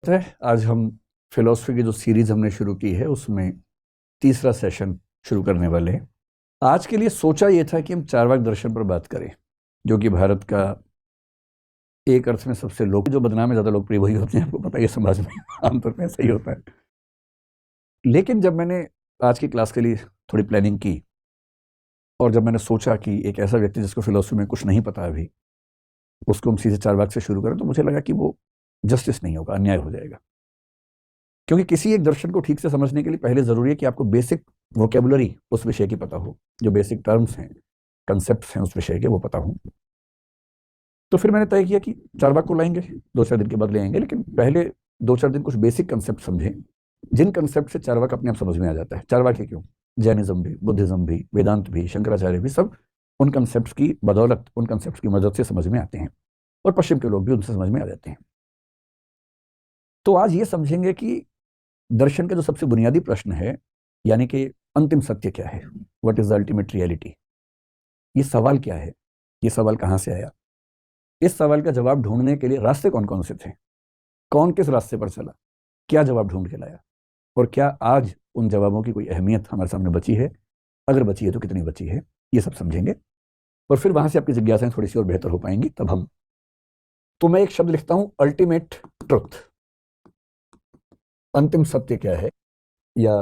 है आज हम फिलॉसफी की जो सीरीज हमने शुरू की है उसमें तीसरा सेशन शुरू करने वाले हैं। आज के लिए सोचा ये था कि हम चार्वाक दर्शन पर बात करें, जो कि भारत का एक अर्थ में सबसे जो बदनाम है, ज़्यादा लोकप्रिय वही होते हैं, आपको पता है समाज में आमतौर पर ऐसा ही होता है। लेकिन जब मैंने आज की क्लास के लिए थोड़ी प्लानिंग की और जब मैंने सोचा कि एक ऐसा व्यक्ति जिसको फिलॉसफी में कुछ नहीं पता अभी, उसको हम सीधे चार्वाक से शुरू करें, तो मुझे लगा कि वो जस्टिस नहीं होगा, अन्याय हो जाएगा। क्योंकि किसी एक दर्शन को ठीक से समझने के लिए पहले ज़रूरी है कि आपको बेसिक वोकेबुलरी उस विषय की पता हो, जो बेसिक टर्म्स हैं, कंसेप्ट्स हैं उस विषय के, वो पता हो। तो फिर मैंने तय किया कि चार्वाक को लाएंगे, 2-4 दिन के बाद ले आएंगे, लेकिन पहले 2-4 दिन कुछ बेसिक कंसेप्ट समझें, जिन कंसेप्ट से चार्वाक अपने आप समझ में आ जाता है। चार्वाक ही क्यों, जैनिज्म भी, बुद्धिज्म भी, वेदांत भी, शंकराचार्य भी, सब उन कंसेप्ट की बदौलत, उन कंसेप्ट की मदद से समझ में आते हैं, और पश्चिम के लोग भी उनसे समझ में आ जाते हैं। तो आज ये समझेंगे कि दर्शन का जो सबसे बुनियादी प्रश्न है, यानी कि अंतिम सत्य क्या है, what is the ultimate reality, ये सवाल क्या है, ये सवाल कहाँ से आया, इस सवाल का जवाब ढूंढने के लिए रास्ते कौन कौन से थे, कौन किस रास्ते पर चला, क्या जवाब ढूंढ के लाया, और क्या आज उन जवाबों की कोई अहमियत हमारे सामने बची है, अगर बची है तो कितनी बची है, ये सब समझेंगे। और फिर वहां से आपकी जिज्ञासाएं थोड़ी सी और बेहतर हो पाएंगी। तब हम तो मैं एक शब्द लिखता हूं, अल्टीमेट ट्रुथ, अंतिम सत्य क्या है। या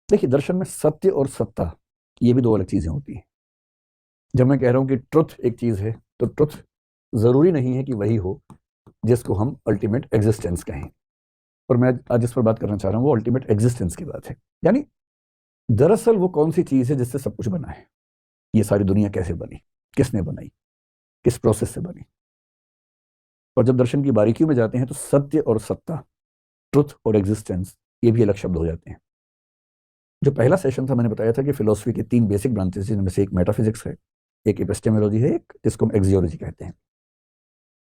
देखिए, दर्शन में सत्य और सत्ता, ये भी दो अलग चीजें होती हैं। जब मैं कह रहा हूं कि ट्रुथ एक चीज है, तो ट्रुथ जरूरी नहीं है कि वही हो जिसको हम अल्टीमेट एग्जिस्टेंस कहें। और मैं आज जिस पर बात करना चाह रहा हूं वो अल्टीमेट एग्जिस्टेंस की बात है। यानी दरअसल वो कौन सी चीज है जिससे सब कुछ बना है, ये सारी दुनिया कैसे बनी, किसने बनाई, किस प्रोसेस से बनी। और जब दर्शन की बारीकियों में जाते हैं तो सत्य और सत्ता, ट्रुथ और एग्जिस्टेंस, ये भी अलग शब्द हो जाते हैं। जो पहला सेशन था, मैंने बताया था कि फिलोसफी के 3 बेसिक ब्रांचेस, जिनमें से एक मेटाफिजिक्स है, एक एपिस्टेमोलॉजी है, एक जिसको हम एक्सियोलॉजी कहते हैं।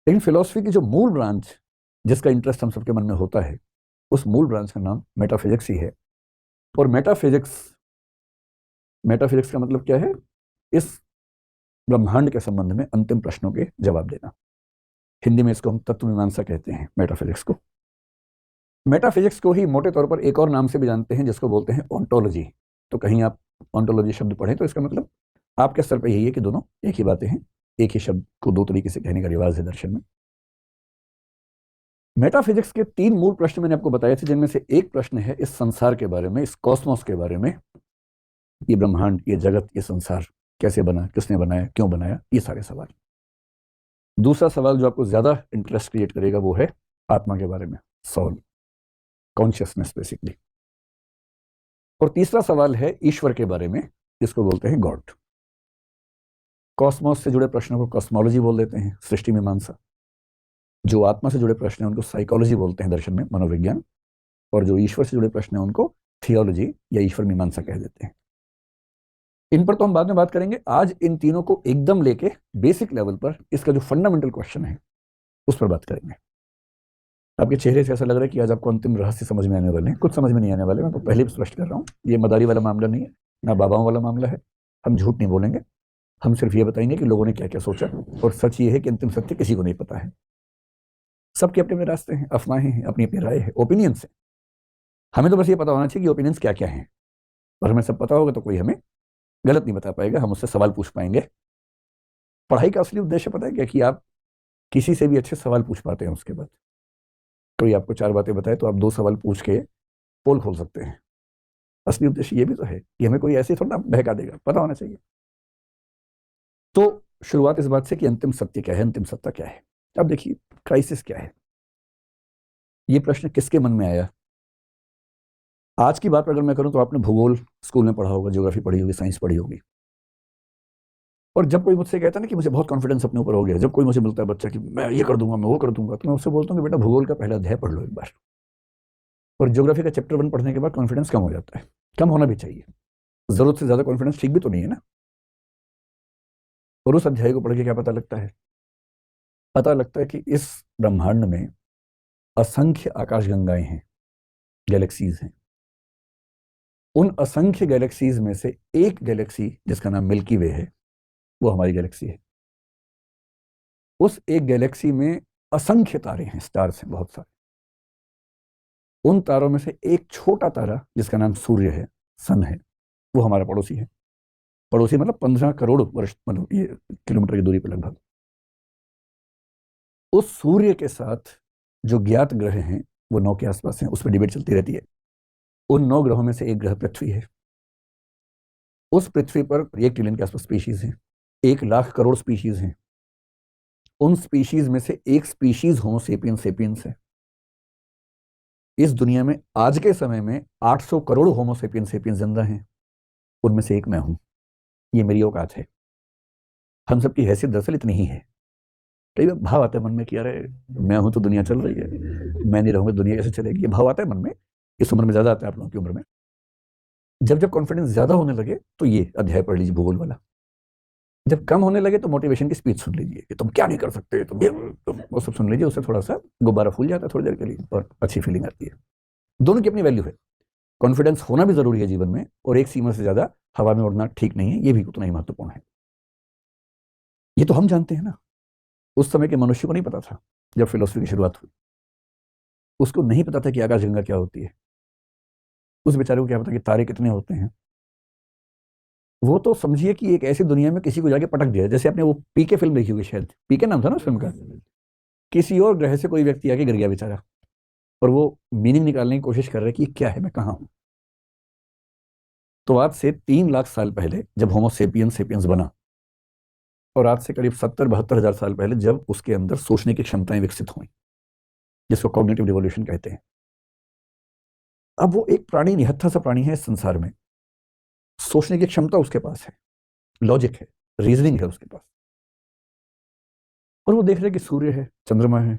लेकिन फिलोसफी की जो मूल ब्रांच, जिसका इंटरेस्ट हम सबके मन में होता है, उस मूल ब्रांच का नाम मेटाफिजिक्स ही है। और मेटाफिजिक्स का मतलब क्या है, इस ब्रह्मांड के संबंध में अंतिम प्रश्नों के जवाब देना। हिंदी में इसको हम तत्व मीमांसा कहते हैं, मेटाफिजिक्स को। मेटाफिजिक्स को ही मोटे तौर पर एक और नाम से भी जानते हैं, जिसको बोलते हैं ओंटोलॉजी। तो कहीं आप ओंटोलॉजी शब्द पढ़ें तो इसका मतलब आपके स्तर पर यही है कि दोनों एक ही बातें हैं, एक ही शब्द को 2 तरीके से कहने का रिवाज है दर्शन में। मेटाफिजिक्स के 3 मूल प्रश्न मैंने आपको बताए थे, जिनमें से एक प्रश्न है इस संसार के बारे में, इस कॉस्मोस के बारे में, ये ब्रह्मांड, ये जगत, ये संसार कैसे बना, किसने बनाया, क्यों बनाया, ये सारे सवाल। दूसरा सवाल जो आपको ज्यादा इंटरेस्ट क्रिएट करेगा वो है आत्मा के बारे में, सोल, कॉन्शियसनेस बेसिकली। और तीसरा सवाल है ईश्वर के बारे में, जिसको बोलते हैं गॉड। कॉस्मोस से जुड़े प्रश्नों को कॉस्मोलॉजी बोल देते हैं, सृष्टि मीमांसा। जो आत्मा से जुड़े प्रश्न हैं उनको साइकोलॉजी बोलते हैं दर्शन में, मनोविज्ञान। और जो ईश्वर से जुड़े प्रश्न हैं उनको थियोलॉजी या ईश्वर मीमांसा कह देते हैं। इन पर तो हम बाद में बात करेंगे। आज इन तीनों को एकदम लेके बेसिक लेवल पर इसका जो फंडामेंटल क्वेश्चन है उस पर बात करेंगे। आपके चेहरे से ऐसा लग रहा है कि आज आपको अंतिम रहस्य समझ में आने वाले हैं। कुछ समझ में नहीं आने वाले, मैं तो पहले भी स्पष्ट कर रहा हूँ, ये मदारी वाला मामला नहीं है, ना बाबाओं वाला मामला है। हम झूठ नहीं बोलेंगे, हम सिर्फ ये बताएंगे कि लोगों ने क्या क्या सोचा। और सच ये है कि अंतिम सत्य किसी को नहीं पता है, सबके अपने अपने रास्ते हैं, अफवाहें हैं, अपनी अपनी राय है, ओपिनियंस है। हमें तो बस ये पता होना चाहिए कि ओपिनियंस क्या क्या हैं। और हमें सब पता होगा तो कोई हमें गलत नहीं बता पाएगा, हम उससे सवाल पूछ पाएंगे। पढ़ाई का असली उद्देश्य पता है क्या, कि आप किसी से भी अच्छे सवाल पूछ पाते हैं। उसके बाद कोई आपको 4 बातें बताए तो आप 2 सवाल पूछ के पोल खोल सकते हैं। असली उद्देश्य ये भी तो है कि हमें कोई ऐसे थोड़ा बहका देगा, पता होना चाहिए। तो शुरुआत इस बात से कि अंतिम सत्य क्या है, अंतिम सत्ता क्या है। अब देखिए, क्राइसिस क्या है, ये प्रश्न किसके मन में आया। आज की बात पर अगर मैं करूं तो आपने भूगोल स्कूल में पढ़ा होगा, ज्योग्राफी पढ़ी होगी, साइंस पढ़ी होगी। और जब कोई मुझसे कहता है ना कि मुझे बहुत कॉन्फिडेंस अपने ऊपर हो गया, जब कोई मुझे मिलता है बच्चा कि मैं ये कर दूंगा, मैं वो कर दूंगा, तो मैं उससे बोलता हूँ कि बेटा भूगोल का पहला अध्याय पढ़ लो एक बार। और ज्योग्राफी का चैप्टर 1 पढ़ने के बाद कॉन्फिडेंस कम हो जाता है। कम होना भी चाहिए, जरूरत से ज्यादा कॉन्फिडेंस ठीक भी तो नहीं है ना। और उस अध्याय को पढ़ के क्या पता लगता है, पता लगता है कि इस ब्रह्मांड में असंख्य आकाशगंगाएं हैं, गैलेक्सीज हैं। उन असंख्य गैलेक्सीज में से एक गैलेक्सी जिसका नाम मिल्की वे है, वो हमारी गैलेक्सी है। उस एक गैलेक्सी में असंख्य तारे हैं, स्टार्स हैं बहुत सारे। उन तारों में से एक छोटा तारा जिसका नाम सूर्य है, सन है, वो हमारा पड़ोसी है। पड़ोसी मतलब 15 करोड़ वर्ष, मतलब ये किलोमीटर की दूरी पर लगभग। उस सूर्य के साथ जो ज्ञात ग्रह हैं वो 9 के आसपास हैं, उस पर डिबेट चलती रहती है। उन 9 ग्रहों में से एक ग्रह पृथ्वी है। उस पृथ्वी पर 1 ट्रिलियन के आसपास स्पीशीज हैं, 1 लाख करोड़ स्पीशीज हैं। उन स्पीशीज में से एक स्पीशीज होमो सेपियंस सेपियंस है। इस दुनिया में आज के समय में 800 करोड़ होमो सेपियंस सेपियंस जिंदा हैं, उनमें से एक मैं हूं। ये मेरी औकात है। हम सबकी हैसियत दरअसल इतनी ही है। कई बार भाव आता है मन में कि अरे मैं हूं तो दुनिया चल रही है, मैं नहीं रहूंगा दुनिया कैसे चलेगी, ये भाव आता है मन में। इस उम्र में ज्यादा आता है आप लोगों की उम्र में। जब जब कॉन्फिडेंस ज्यादा होने लगे तो ये अध्याय पढ़ लीजिए, भूगोल वाला। जब कम होने लगे तो मोटिवेशन की स्पीच सुन लीजिए कि तुम क्या नहीं कर सकते, तुम वो सब सुन लीजिए। उससे थोड़ा सा गुब्बारा फूल जाता है थोड़ी देर के लिए और अच्छी फीलिंग आती है। दोनों की अपनी वैल्यू है। कॉन्फिडेंस होना भी जरूरी है जीवन में, और एक सीमा से ज्यादा हवा में उड़ना ठीक नहीं है, ये भी उतना ही महत्वपूर्ण है। ये तो हम जानते हैं ना, उस समय के मनुष्य को नहीं पता था। जब फिलोसफी की शुरुआत हुई उसको नहीं पता था कि आकाशगंगा क्या होती है, उस बेचारे को क्या पता कि तारे कितने होते हैं। वो तो समझिए कि एक ऐसी दुनिया में किसी को जाके पटक दिया, जैसे आपने वो पीके फिल्म देखी होगी, शायद पीके नाम था ना उस फिल्म का। किसी और ग्रह से कोई व्यक्ति आके गिर गया बेचारा, और वो मीनिंग निकालने की कोशिश कर रहा है कि ये क्या है, मैं कहाँ हूं। तो आज से 3 लाख साल पहले जब होमो सेपियंस सेपियंस बना, और आज से करीब 70-72 हजार साल पहले जब उसके अंदर सोचने की क्षमताएं विकसित हुई, जिसको कॉग्निटिव रिवॉल्यूशन कहते हैं। अब वो एक प्राणी, निहत्था सा प्राणी है इस संसार में। सोचने की क्षमता उसके पास है, लॉजिक है, रीजनिंग है उसके पास। और वो देख रहे कि सूर्य है, चंद्रमा है,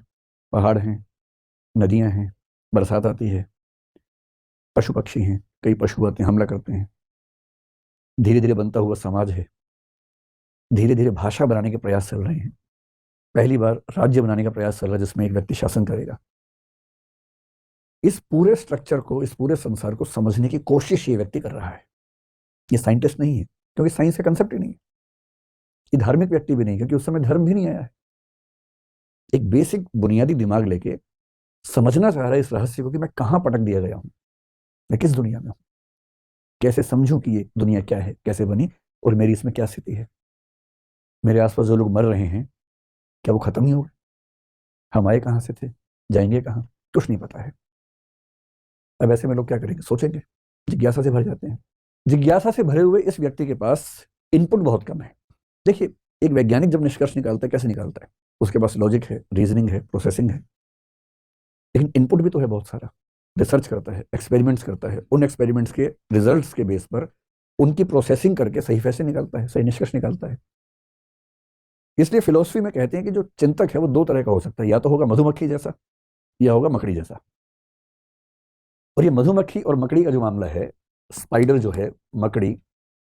पहाड़ हैं, नदियां हैं, बरसात आती है, पशु पक्षी हैं, कई पशु आते हैं हमला करते हैं। धीरे धीरे बनता हुआ समाज है, धीरे धीरे भाषा बनाने के प्रयास चल रहे हैं, पहली बार राज्य बनाने का प्रयास चल रहा है जिसमें एक व्यक्ति शासन करेगा। इस पूरे स्ट्रक्चर को, इस पूरे संसार को समझने की कोशिश ये व्यक्ति कर रहा है। ये साइंटिस्ट नहीं है, क्योंकि साइंस का कंसेप्ट ही नहीं है। ये धार्मिक व्यक्ति भी नहीं, क्योंकि उस समय धर्म भी नहीं आया है। एक बेसिक बुनियादी दिमाग लेके समझना चाह रहा है इस रहस्य को कि मैं कहां पटक दिया गया हूं, मैं किस दुनिया में हूं, कैसे समझूं कि ये दुनिया क्या है, कैसे बनी, और मेरी इसमें क्या स्थिति है। मेरे आसपास जो लोग मर रहे हैं, क्या वो खत्म नहीं हो गए? हम आए कहां से थे, जाएंगे कहां, कुछ नहीं पता है। अब ऐसे में लोग क्या करेंगे, सोचेंगे, जिज्ञासा से भर जाते हैं। जिज्ञासा से भरे हुए इस व्यक्ति के पास इनपुट बहुत कम है। देखिए, एक वैज्ञानिक जब निष्कर्ष निकालता है, कैसे निकालता है? उसके पास लॉजिक है, रीजनिंग है, प्रोसेसिंग है, लेकिन इनपुट भी तो है बहुत सारा। रिसर्च करता है, एक्सपेरिमेंट्स करता है, उन एक्सपेरिमेंट्स के रिजल्ट्स के बेस पर उनकी प्रोसेसिंग करके सही फैसले निकालता है, सही निष्कर्ष निकालता है। इसलिए फिलोसफी में कहते हैं कि जो चिंतक है वो 2 तरह का हो सकता है, या तो होगा मधुमक्खी जैसा, या होगा मकड़ी जैसा। और ये मधुमक्खी और मकड़ी का जो मामला है, स्पाइडर जो है, मकड़ी,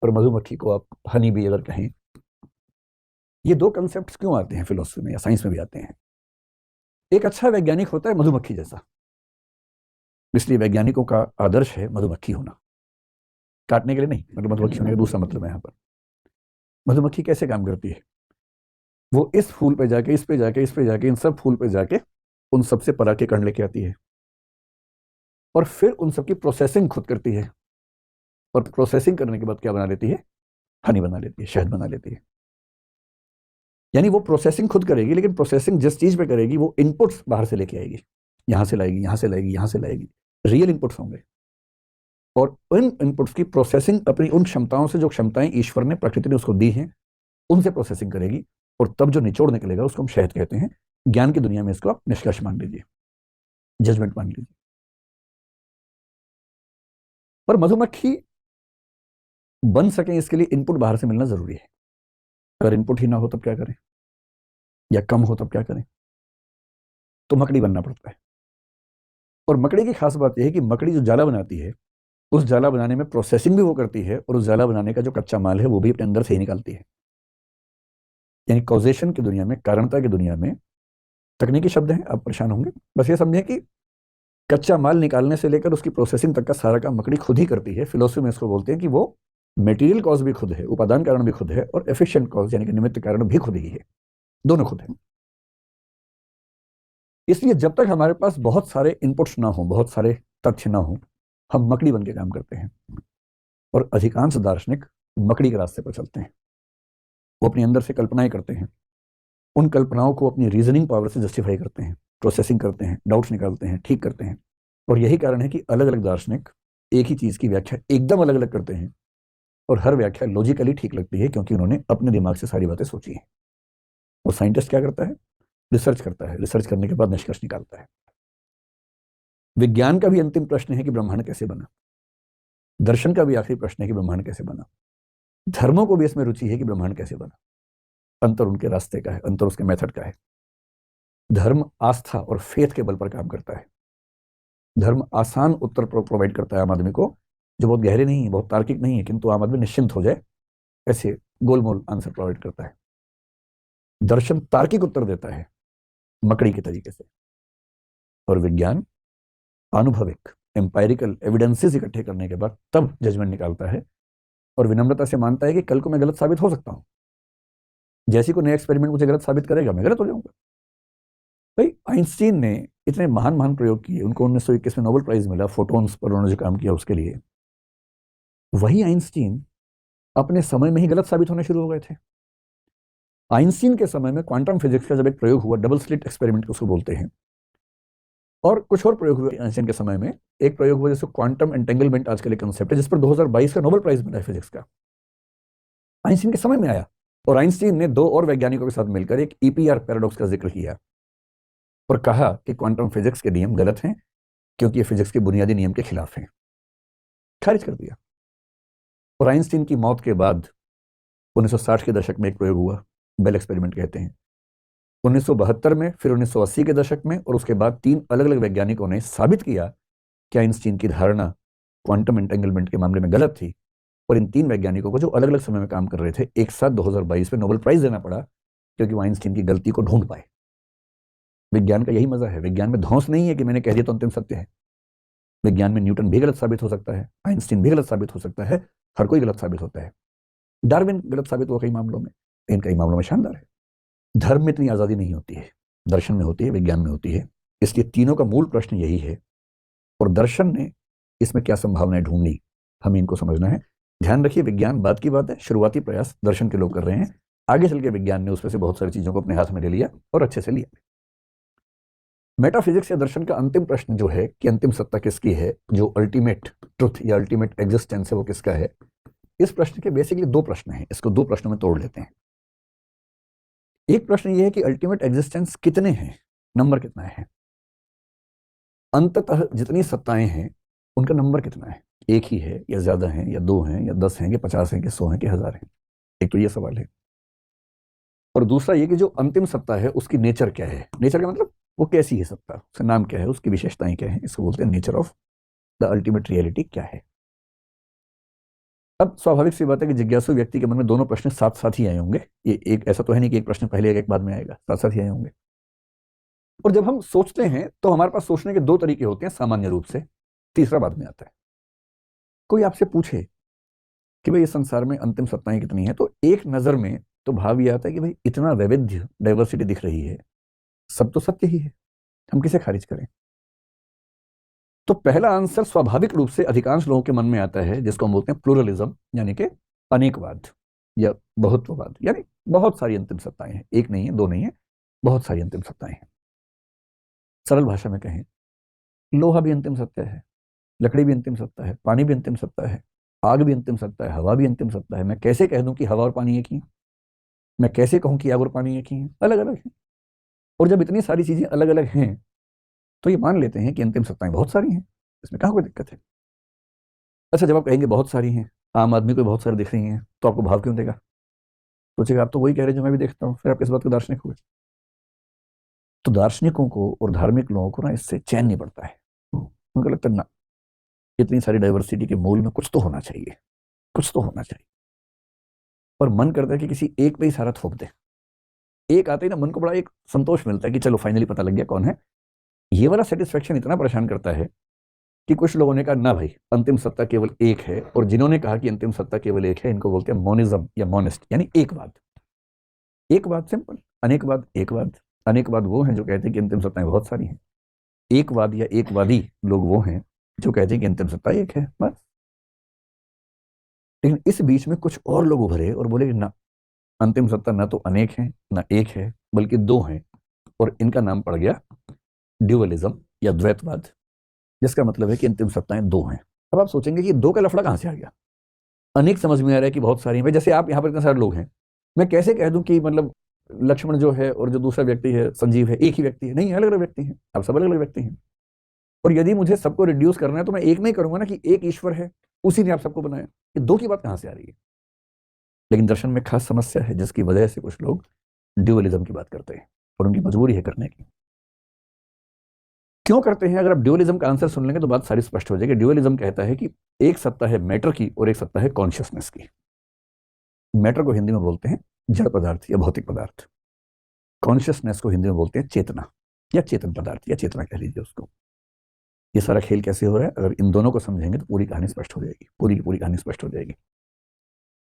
और मधुमक्खी को आप हनी भी अगर कहें, ये 2 कंसेप्ट क्यों आते हैं फिलोसफी में या साइंस में भी आते हैं? एक अच्छा वैज्ञानिक होता है मधुमक्खी जैसा, इसलिए वैज्ञानिकों का आदर्श है मधुमक्खी होना। काटने के लिए नहीं, मतलब मधुमक्खी होने का दूसरा मतलब है यहाँ पर। मधुमक्खी कैसे काम करती है? वो इस फूल पे जाके, इस पे जाके, इस पे जाके, इन सब फूल पे जाके उन सबसे पराग के कण लेके आती है, और फिर उन सबकी प्रोसेसिंग खुद करती है, और प्रोसेसिंग करने के बाद क्या बना लेती है? हनी बना लेती है, शहद बना लेती है। यानी वो प्रोसेसिंग खुद करेगी, लेकिन प्रोसेसिंग जिस चीज पे करेगी वो इनपुट्स बाहर से लेके आएगी, यहां से लाएगी, यहां से लाएगी, यहां से लाएगी, रियल इनपुट्स होंगे। और उन इनपुट्स की प्रोसेसिंग अपनी उन क्षमताओं से, जो क्षमताएं ईश्वर ने, प्रकृति ने उसको दी हैं, उनसे प्रोसेसिंग करेगी, और तब जो निचोड़ निकलेगा उसको हम शहद कहते हैं। ज्ञान की दुनिया में इसको आप निष्कर्ष मान लीजिए, जजमेंट मान लीजिए। पर मधुमक्खी बन सके इसके लिए इनपुट बाहर से मिलना जरूरी है। अगर इनपुट ही ना हो तब क्या करें, या कम हो तब क्या करें? तो मकड़ी बनना पड़ता है। और मकड़ी की खास बात यह है कि मकड़ी जो जाला बनाती है, उस जाला बनाने में प्रोसेसिंग भी वो करती है, और उस जाला बनाने का जो कच्चा माल है वो भी अपने अंदर से ही निकालती है। यानी कॉजेशन की दुनिया में, कारणता की दुनिया में, तकनीकी शब्द हैं, आप परेशान होंगे, बस ये समझें कि कच्चा माल निकालने से लेकर उसकी प्रोसेसिंग तक का सारा काम मकड़ी खुद ही करती है। फिलोसफी में इसको बोलते हैं कि वो मेटीरियल कॉज भी खुद है, उपादान कारण भी खुद है, और एफिशिएंट कॉज यानी कि निमित्त कारण भी खुद ही है। दोनों खुद है। इसलिए जब तक हमारे पास बहुत सारे इनपुट्स ना हो, बहुत सारे तथ्य ना हो, हम मकड़ी बन के काम करते हैं। और अधिकांश दार्शनिक मकड़ी के रास्ते पर चलते हैं। वो अपने अंदर से कल्पनाएं करते हैं, उन कल्पनाओं को अपनी रीजनिंग पावर से जस्टिफाई करते हैं, प्रोसेसिंग करते हैं, डाउट्स निकालते हैं, ठीक करते हैं। और यही कारण है कि अलग अलग दार्शनिक एक ही चीज की व्याख्या एकदम अलग अलग करते हैं, और हर व्याख्या लॉजिकली ठीक लगती है, क्योंकि उन्होंने अपने दिमाग से सारी बातें सोची हैं। और साइंटिस्ट क्या करता है? रिसर्च करता है, रिसर्च करने के बाद निष्कर्ष निकालता है। विज्ञान का भी अंतिम प्रश्न है कि ब्रह्मांड कैसे बना। दर्शन का भी आखिरी प्रश्न है कि ब्रह्मांड कैसे बना। धर्मों को भी इसमें रुचि है कि ब्रह्मांड कैसे बना। अंतर उनके रास्ते का है, अंतर उसके मेथड का है। धर्म आस्था और फेथ के बल पर काम करता है। धर्म आसान उत्तर प्रोवाइड करता है आम आदमी को, जो बहुत गहरे नहीं है, बहुत तार्किक नहीं है, किंतु आम आदमी निश्चिंत हो जाए ऐसे गोलमोल आंसर प्रोवाइड करता है। दर्शन तार्किक उत्तर देता है मकड़ी के तरीके से, और विज्ञान आनुभविक एम्पायरिकल एविडेंसेस इकट्ठे करने के बाद तब जजमेंट निकालता है, और विनम्रता से मानता है कि कल को मैं गलत साबित हो सकता हूं। जैसी कोई नया एक्सपेरिमेंट मुझे गलत साबित करेगा, मैं गलत हो जाऊंगा। भाई आइंस्टीन ने इतने महान महान प्रयोग किए, उनको 1921 में नोबेल प्राइज मिला फोटोन्स पर उन्होंने जो काम किया उसके लिए। वही आइंस्टीन अपने समय में ही गलत साबित होने शुरू हो गए थे। आइंस्टीन के समय में क्वांटम फिजिक्स का जब एक प्रयोग हुआ, डबल स्लिट एक्सपेरिमेंट उसको बोलते हैं, और कुछ और प्रयोग हुए आइंस्टीन के समय में। एक प्रयोग हुआ जैसे क्वांटम एंटेंगलमेंट आजकल एक कंसेप्ट है, जिस पर 2022 का नोबेल प्राइज मिला है फिजिक्स का, आइंस्टीन के समय में आया। और आइंस्टीन ने दो और वैज्ञानिकों के साथ मिलकर एक ईपीआर पैराडॉक्स का जिक्र किया और कहा कि क्वांटम फिजिक्स के नियम गलत हैं, क्योंकि ये फिजिक्स के बुनियादी नियम के खिलाफ हैं। खारिज कर दिया। और आइंस्टीन की मौत के बाद 1960 के दशक में एक प्रयोग हुआ, बेल एक्सपेरिमेंट कहते हैं। 1972 में, फिर 1980 के दशक में, और उसके बाद 3 अलग अलग वैज्ञानिकों ने साबित किया कि आइंस्टीन की धारणा क्वांटम एंटेंगलमेंट के मामले में गलत थी। और इन 3 वैज्ञानिकों को, जो अलग अलग समय में काम कर रहे थे, एक साथ 2022 में नोबेल प्राइज देना पड़ा, क्योंकि वो आइंस्टीन की गलती को ढूंढ पाए। विज्ञान का यही मजा है। विज्ञान में धौंस नहीं है कि मैंने कह दिया तो अंतिम सत्य है। विज्ञान में न्यूटन भी गलत साबित हो सकता है, आइंस्टीन भी गलत साबित हो सकता है, हर कोई गलत साबित होता है। डार्विन गलत साबित हुआ कई मामलों में, इन कई मामलों में शानदार है। धर्म में इतनी आजादी नहीं होती है, दर्शन में होती है, विज्ञान में होती है। इसलिए तीनों का मूल प्रश्न यही है, और दर्शन ने इसमें क्या संभावनाएं ढूंढी, हमें इनको समझना है। ध्यान रखिए, विज्ञान बात की बात है, शुरुआती प्रयास दर्शन के लोग कर रहे हैं। आगे चल के विज्ञान ने उसमें से बहुत सारी चीजों को अपने हाथ में ले लिया और अच्छे से लिया। मेटाफिजिक्स या दर्शन का अंतिम प्रश्न जो है कि अंतिम सत्ता किसकी है, जो अल्टीमेट ट्रुथ या अल्टीमेट एग्जिस्टेंस है, वो किसका है। इस प्रश्न के बेसिकली 2 प्रश्न हैं, इसको 2 प्रश्नों में तोड़ लेते हैं। एक प्रश्न ये है कि अल्टीमेट एग्जिस्टेंस कितने हैं, नंबर कितना है। अंततः जितनी सत्ताएं हैं उनका नंबर कितना है, एक ही है या ज्यादा है या 2 हैं या 10 हैं कि 50 हैं कि 100 हैं कि 1000 हैं। एक तो ये सवाल है। और दूसरा ये कि जो अंतिम सत्ता है उसकी नेचर क्या है। नेचर का मतलब वो कैसी है सत्ता, उसका नाम क्या है, उसकी विशेषताएं क्या है, इसको बोलते हैं nature of the ultimate reality क्या है। अब स्वाभाविक सी बात है कि जिज्ञासु व्यक्ति के मन में दोनों प्रश्न साथ साथ ही आए होंगे। ये एक ऐसा तो है नहीं कि एक प्रश्न पहले आएगा एक बाद में आएगा, साथ साथ ही आए होंगे। और जब हम सोचते हैं तो हमारे पास सोचने के 2 तरीके होते हैं सामान्य रूप से, तीसरा बाद में आता है। कोई आपसे पूछे कि भाई इस संसार में अंतिम सत्ताएं कितनी हैं, तो एक नजर में तो भाव ये आता है कि भाई इतना वैविध्य, डाइवर्सिटी दिख रही है, सब तो सत्य ही है, हम किसे खारिज करें। तो पहला आंसर स्वाभाविक रूप से अधिकांश लोगों के मन में आता है, जिसको हम बोलते हैं प्लूरलिज्म, यानी कि अनेकवाद या बहुत्ववाद। यानी बहुत सारी अंतिम सत्ताएं हैं, एक नहीं है, 2 नहीं है, बहुत सारी अंतिम सत्ताएं हैं। सरल भाषा में कहें, लोहा भी अंतिम सत्ता है, लकड़ी भी अंतिम सत्ता है, पानी भी अंतिम सत्ता है, आग भी अंतिम सत्ता है, हवा भी अंतिम सत्ता है। मैं कैसे कह दूं कि हवा और पानी एक ही है? मैं कैसे कहूं कि आग और पानी एक ही है? अलग अलग है। और जब इतनी सारी चीजें अलग अलग हैं, तो ये मान लेते हैं कि अंतिम सत्ताएं बहुत सारी हैं, इसमें कहाँ कोई दिक्कत है। अच्छा, जब आप कहेंगे बहुत सारी हैं, आम आदमी को बहुत सारी दिख रही हैं, तो आपको भाव क्यों देगा? सोचेगा आप तो वही कह रहे हैं जो मैं भी देखता हूँ, फिर आप किस बात के दार्शनिक हुए? तो दार्शनिकों को और धार्मिक लोगों को ना इससे चैन नहीं पड़ता है। उनको लगता है ना, इतनी सारी डाइवर्सिटी के मूल में कुछ तो होना चाहिए, कुछ तो होना चाहिए। और मन करता है कि किसी एक पे ही सारा थोप दे। एक आते ही ना मन को बड़ा एक संतोष मिलता है कि चलो फाइनली पता लग गया कौन है। ये वाला सेटिस्फेक्शन इतना परेशान करता है कि कुछ लोगों ने कहा ना भाई, अंतिम सत्ता केवल एक है। और जिन्होंने कहा कि अंतिम सत्ता केवल एक है, इनको बोलते हैं मोनिज्म या मोनिस्ट, यानी एकवाद। एकवाद सिंपल, अनेकवाद एकवाद, अनेकवाद वो हैं जो कहते हैं कि अंतिम सत्ताएं बहुत सारी हैं। एकवाद या एकवादी लोग वो हैं जो कहते हैं कि अंतिम सत्ता एक है, बस। लेकिन इस बीच में कुछ और लोग उभरे और बोले कि ना, अंतिम सत्ता ना तो अनेक है ना एक है, बल्कि दो हैं, और इनका नाम पड़ गया ड्यूअलिज्म या द्वैतवाद, जिसका मतलब है कि अंतिम सत्ताएं दो हैं। अब आप सोचेंगे कि दो का लफड़ा कहां से आ गया? अनेक समझ में आ रहा है कि बहुत सारी हैं। जैसे आप यहाँ पर इतने सारे लोग हैं, मैं कैसे कह दूं कि मतलब लक्ष्मण जो है और जो दूसरा व्यक्ति है संजीव है एक ही व्यक्ति है? नहीं, अलग अलग व्यक्ति हैं, आप सब अलग अलग व्यक्ति हैं। और यदि मुझे सबको रिड्यूस करना है तो मैं एक में ही करूंगा ना, कि एक ईश्वर है, उसी ने आप सबको बनाया। ये दो की बात कहां से आ रही है? लेकिन दर्शन में खास समस्या है, जिसकी वजह से कुछ लोग ड्यूअलिज्म की बात करते हैं, और उनकी मजबूरी है करने की। क्यों करते हैं? अगर आप ड्यूअलिज्म का आंसर सुन लेंगे तो बात सारी स्पष्ट हो जाएगी। ड्यूअलिज्म कहता है कि एक सत्ता है मैटर की और एक सत्ता है कॉन्शियसनेस की। मैटर को हिंदी में बोलते हैं जड़ पदार्थ या भौतिक पदार्थ, कॉन्शियसनेस को हिंदी में बोलते हैं चेतना या चेतन पदार्थ या चेतना कह लीजिए उसको। ये सारा खेल कैसे हो रहा है, अगर इन दोनों को समझेंगे तो पूरी कहानी स्पष्ट हो जाएगी, पूरी की पूरी कहानी स्पष्ट हो जाएगी।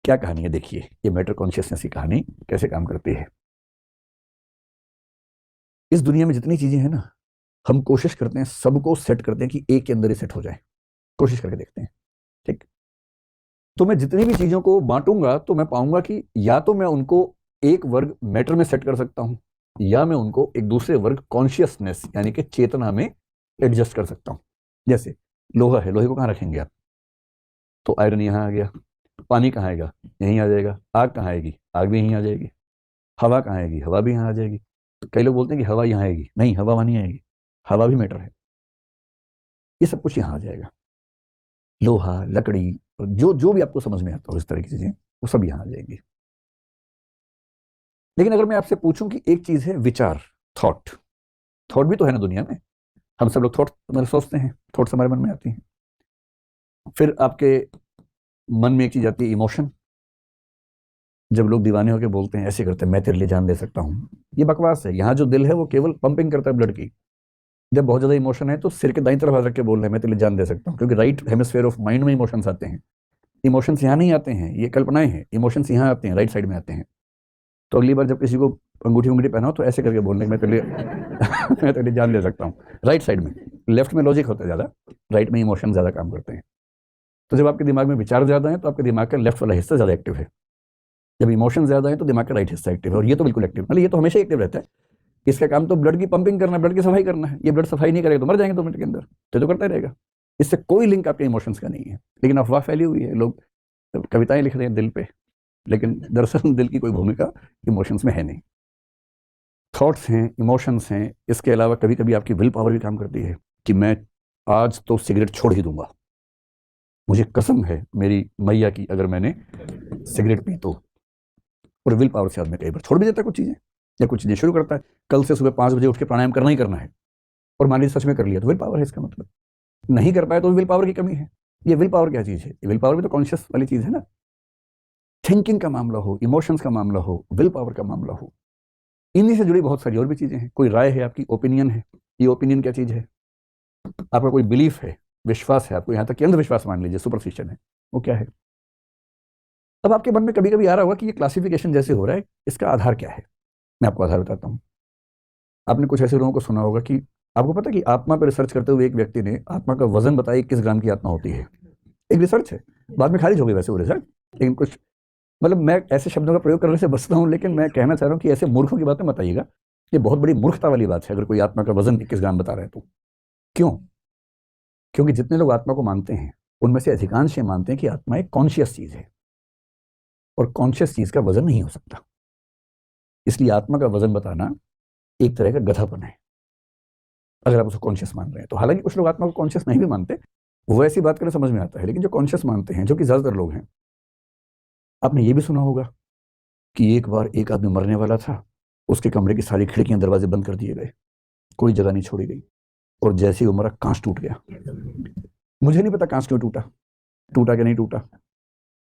क्या कहानी है? देखिए, ये मैटर कॉन्शियसनेस की कहानी कैसे काम करती है। इस दुनिया में जितनी चीजें हैं ना, हम कोशिश करते हैं सबको सेट करते हैं कि एक के अंदर ही सेट हो जाए, कोशिश करके देखते हैं, ठीक। तो मैं जितनी भी चीजों को बांटूंगा तो मैं पाऊंगा कि या तो मैं उनको एक वर्ग मैटर में सेट कर सकता हूं, या मैं उनको एक दूसरे वर्ग कॉन्शियसनेस यानी कि चेतना में एडजस्ट कर सकता हूं। जैसे लोहा है, लोहे को कहां रखेंगे आप? तो आयरन यहां आ गया। पानी कहाँ आएगा? यहीं आ जाएगा। आग कहाँ आएगी? आग भी यहीं आ जाएगी। हवा कहाँ आएगी? हवा भी यहाँ आ जाएगी। कई लोग बोलते हैं कि हवा यहाँ आएगी, नहीं, हवा वहां नहीं आएगी, हवा भी मैटर है। ये सब कुछ यहाँ आ जाएगा। लोहा, लकड़ी, जो जो भी आपको समझ में आता हो इस तरह की चीजें, वो सब यहाँ आ जाएंगी। लेकिन अगर मैं आपसे पूछूं कि एक चीज है विचार, थॉट, थॉट भी तो है ना दुनिया में, हम सब लोग थॉट मतलब सोचते हैं, थॉट्स हमारे मन में आती हैं। फिर आपके मन में एक चीज आती है इमोशन। जब लोग दीवाने होकर बोलते हैं, ऐसे करते हैं, मैं तेरे लिए जान दे सकता हूँ, ये बकवास है। यहाँ जो दिल है वो केवल पंपिंग करता है ब्लड की। जब बहुत ज्यादा इमोशन है तो सिर के दाईं तरफ हाथ रख के बोल रहे हैं मैं तेरे लिए जान दे सकता हूँ, क्योंकि राइट हेमिस्फीयर ऑफ माइंड में इमोशंस आते हैं। इमोशंस यहाँ नहीं आते हैं, ये कल्पनाएं हैं। इमोशंस यहाँ आते हैं, राइट साइड में आते हैं। तो अगली बार जब किसी को अंगूठी उंगूठी पहनाओ तो ऐसे करके बोलने मैं तेरे लिए मैं तेरे लिए जान दे सकता हूँ, राइट साइड में। लेफ्ट में लॉजिक होता है ज्यादा, राइट में इमोशन ज्यादा काम करते हैं। तो जब आपके दिमाग में विचार ज्यादा है तो आपके दिमाग का लेफ्ट वाला हिस्सा ज्यादा एक्टिव है। जब इमोशन ज्यादा है तो दिमाग का राइट हिस्सा एक्टिव है, और ये तो बिल्कुल एक्टिव, मतलब ये तो हमेशा एक्टिव रहता है। इसका काम तो ब्लड की पंपिंग करना है, ब्लड की सफाई करना है। ये ब्लड सफाई नहीं करेगा तो मर जाएंगे 2 मिनट के अंदर, तो करता ही रहेगा। इससे कोई लिंक आपके इमोशंस का नहीं है। लेकिन अफवाह फैली हुई है, लोग कविताएं लिख रहे हैं दिल पे, लेकिन दरअसल दिल की कोई भूमिका इमोशंस में है नहीं। थॉट्स हैं, इमोशंस हैं, इसके अलावा कभी कभी आपकी विल पावर भी काम करती है कि मैं आज तो सिगरेट छोड़ ही दूंगा, मुझे कसम है मेरी मैया की, अगर मैंने सिगरेट पी तो। और विल पावर से आदमी कई बार छोड़ भी देता है कुछ चीजें, या कुछ चीजें शुरू करता है। कल से सुबह 5 बजे उठ के प्राणायाम करना ही करना है, और मान लीजिए सच में कर लिया तो विल पावर है इसका मतलब। नहीं कर पाए तो विल पावर की कमी है। ये विल पावर क्या चीज है? ये विल पावर भी तो कॉन्शियस वाली चीज है ना। थिंकिंग का मामला हो, इमोशंस का मामला हो, विल पावर का मामला हो, इन्हीं से जुड़ी बहुत सारी और भी चीजें हैं। कोई राय है आपकी, ओपिनियन है। ये ओपिनियन क्या चीज है? आपका कोई बिलीफ है, विश्वास है, आपको यहाँ तक कि अंधविश्वास मान लीजिए, सुपरस्टिशन है, वो क्या है? अब आपके मन में कभी कभी आ रहा होगा कि ये क्लासिफिकेशन जैसे हो रहा है, इसका आधार क्या है? मैं आपको आधार बताता हूँ। आपने कुछ ऐसे लोगों को सुना होगा कि आपको पता है कि आत्मा पर रिसर्च करते हुए एक व्यक्ति ने आत्मा का वजन बताया 21 ग्राम की आत्मा होती है। एक रिसर्च है, बाद में खारिज हो गई वैसे वो रिसर्च, लेकिन कुछ मतलब मैं ऐसे शब्दों का प्रयोग करने से बचता हूँ, लेकिन मैं कहना चाह रहा हूँ कि ऐसे मूर्खों की बातें मत आइएगा। ये बहुत बड़ी मूर्खता वाली बात है अगर कोई आत्मा का वजन 21 ग्राम बता रहे हैं तो। क्यों? क्योंकि जितने लोग आत्मा को मानते हैं उनमें से अधिकांश ये मानते हैं कि आत्मा एक कॉन्शियस चीज है, और कॉन्शियस चीज का वजन नहीं हो सकता। इसलिए आत्मा का वजन बताना एक तरह का गधापन है, अगर आप उसको कॉन्शियस मान रहे हैं तो। हालांकि कुछ लोग आत्मा को कॉन्शियस नहीं भी मानते, वो ऐसी बात करें समझ में आता है। लेकिन जो कॉन्शियस मानते हैं, जो कि ज्यादातर लोग हैं, आपने ये भी सुना होगा कि एक बार एक आदमी मरने वाला था, उसके कमरे की सारी खिड़कियां दरवाजे बंद कर दिए गए, कोई जगह नहीं छोड़ी गई, और जैसे ही वो मरा कांच टूट गया। मुझे नहीं पता कांच क्यों टूटा, टूटा कि नहीं टूटा,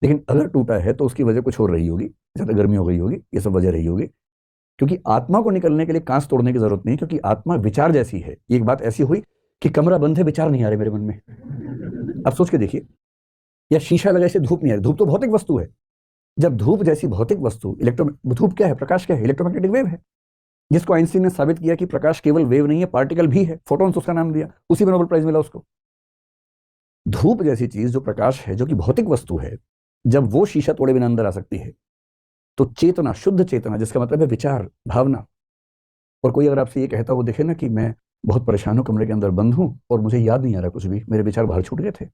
लेकिन अगर टूटा है तो उसकी वजह कुछ और रही होगी, ज्यादा गर्मी हो गई होगी, ये सब वजह रही होगी। क्योंकि आत्मा को निकलने के लिए कांच तोड़ने की जरूरत नहीं, क्योंकि आत्मा विचार जैसी है। एक बात ऐसी हुई कि कमरा बंद है, विचार नहीं आ रहे मेरे मन में। अब सोच के देखिए, या शीशा लगा से धूप नहीं आ रही, धूप तो भौतिक वस्तु है। जब धूप जैसी भौतिक वस्तु, धूप क्या है, प्रकाश क्या है, इलेक्ट्रोमैग्नेटिक वेव है। जिसको आइंस्टीन ने साबित किया कि प्रकाश केवल वेव नहीं है, पार्टिकल भी है, फोटॉन्स उसका नाम दिया, उसी में नोबेल प्राइज मिला उसको। धूप जैसी चीज जो प्रकाश है, जो कि भौतिक वस्तु है, जब वो शीशा तोड़े बिना अंदर आ सकती है, तो चेतना, शुद्ध चेतना, जिसका मतलब है विचार, भावना। और कोई अगर आपसे ये कहता वो देखे ना कि मैं बहुत परेशान हूं, कमरे के अंदर बंद हूं और मुझे याद नहीं आ रहा कुछ भी, मेरे विचार बाहर छूट गए थे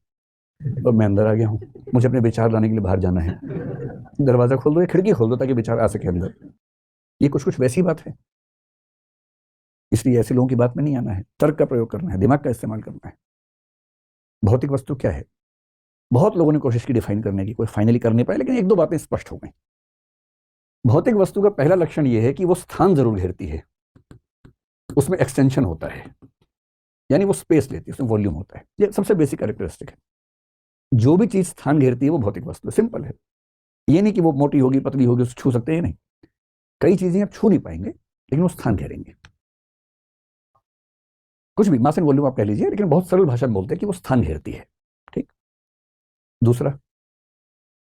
और मैं अंदर आ गया हूं, मुझे अपने विचार लाने के लिए बाहर जाना है, दरवाजा खोल दो या खिड़की खोल दो ताकि विचार आ सके अंदर। ये कुछ वैसी बात है। इसलिए ऐसे लोगों की बात में नहीं आना है, तर्क का प्रयोग करना है, दिमाग का इस्तेमाल करना है। भौतिक वस्तु क्या है? बहुत लोगों ने कोशिश की डिफाइन करने की, कोई फाइनली कर नहीं पाए, लेकिन एक दो बातें स्पष्ट हो गई। भौतिक वस्तु का पहला लक्षण यह है कि वो स्थान जरूर घेरती है, उसमें एक्सटेंशन होता है, यानी वो स्पेस लेती है, उसमें वॉल्यूम होता है। ये सबसे बेसिक कैरेक्टरिस्टिक है। जो भी चीज स्थान घेरती है वो भौतिक वस्तु है, सिंपल है। ये नहीं कि वो मोटी होगी, पतली होगी, उसको छू सकते हैं, नहीं। कई चीजें आप छू नहीं पाएंगे लेकिन वो स्थान घेरेंगे। कुछ भी मास एंड वॉल्यूम आप कह लीजिए, लेकिन बहुत सरल भाषा में बोलते हैं कि वो स्थान घेरती है। ठीक। दूसरा,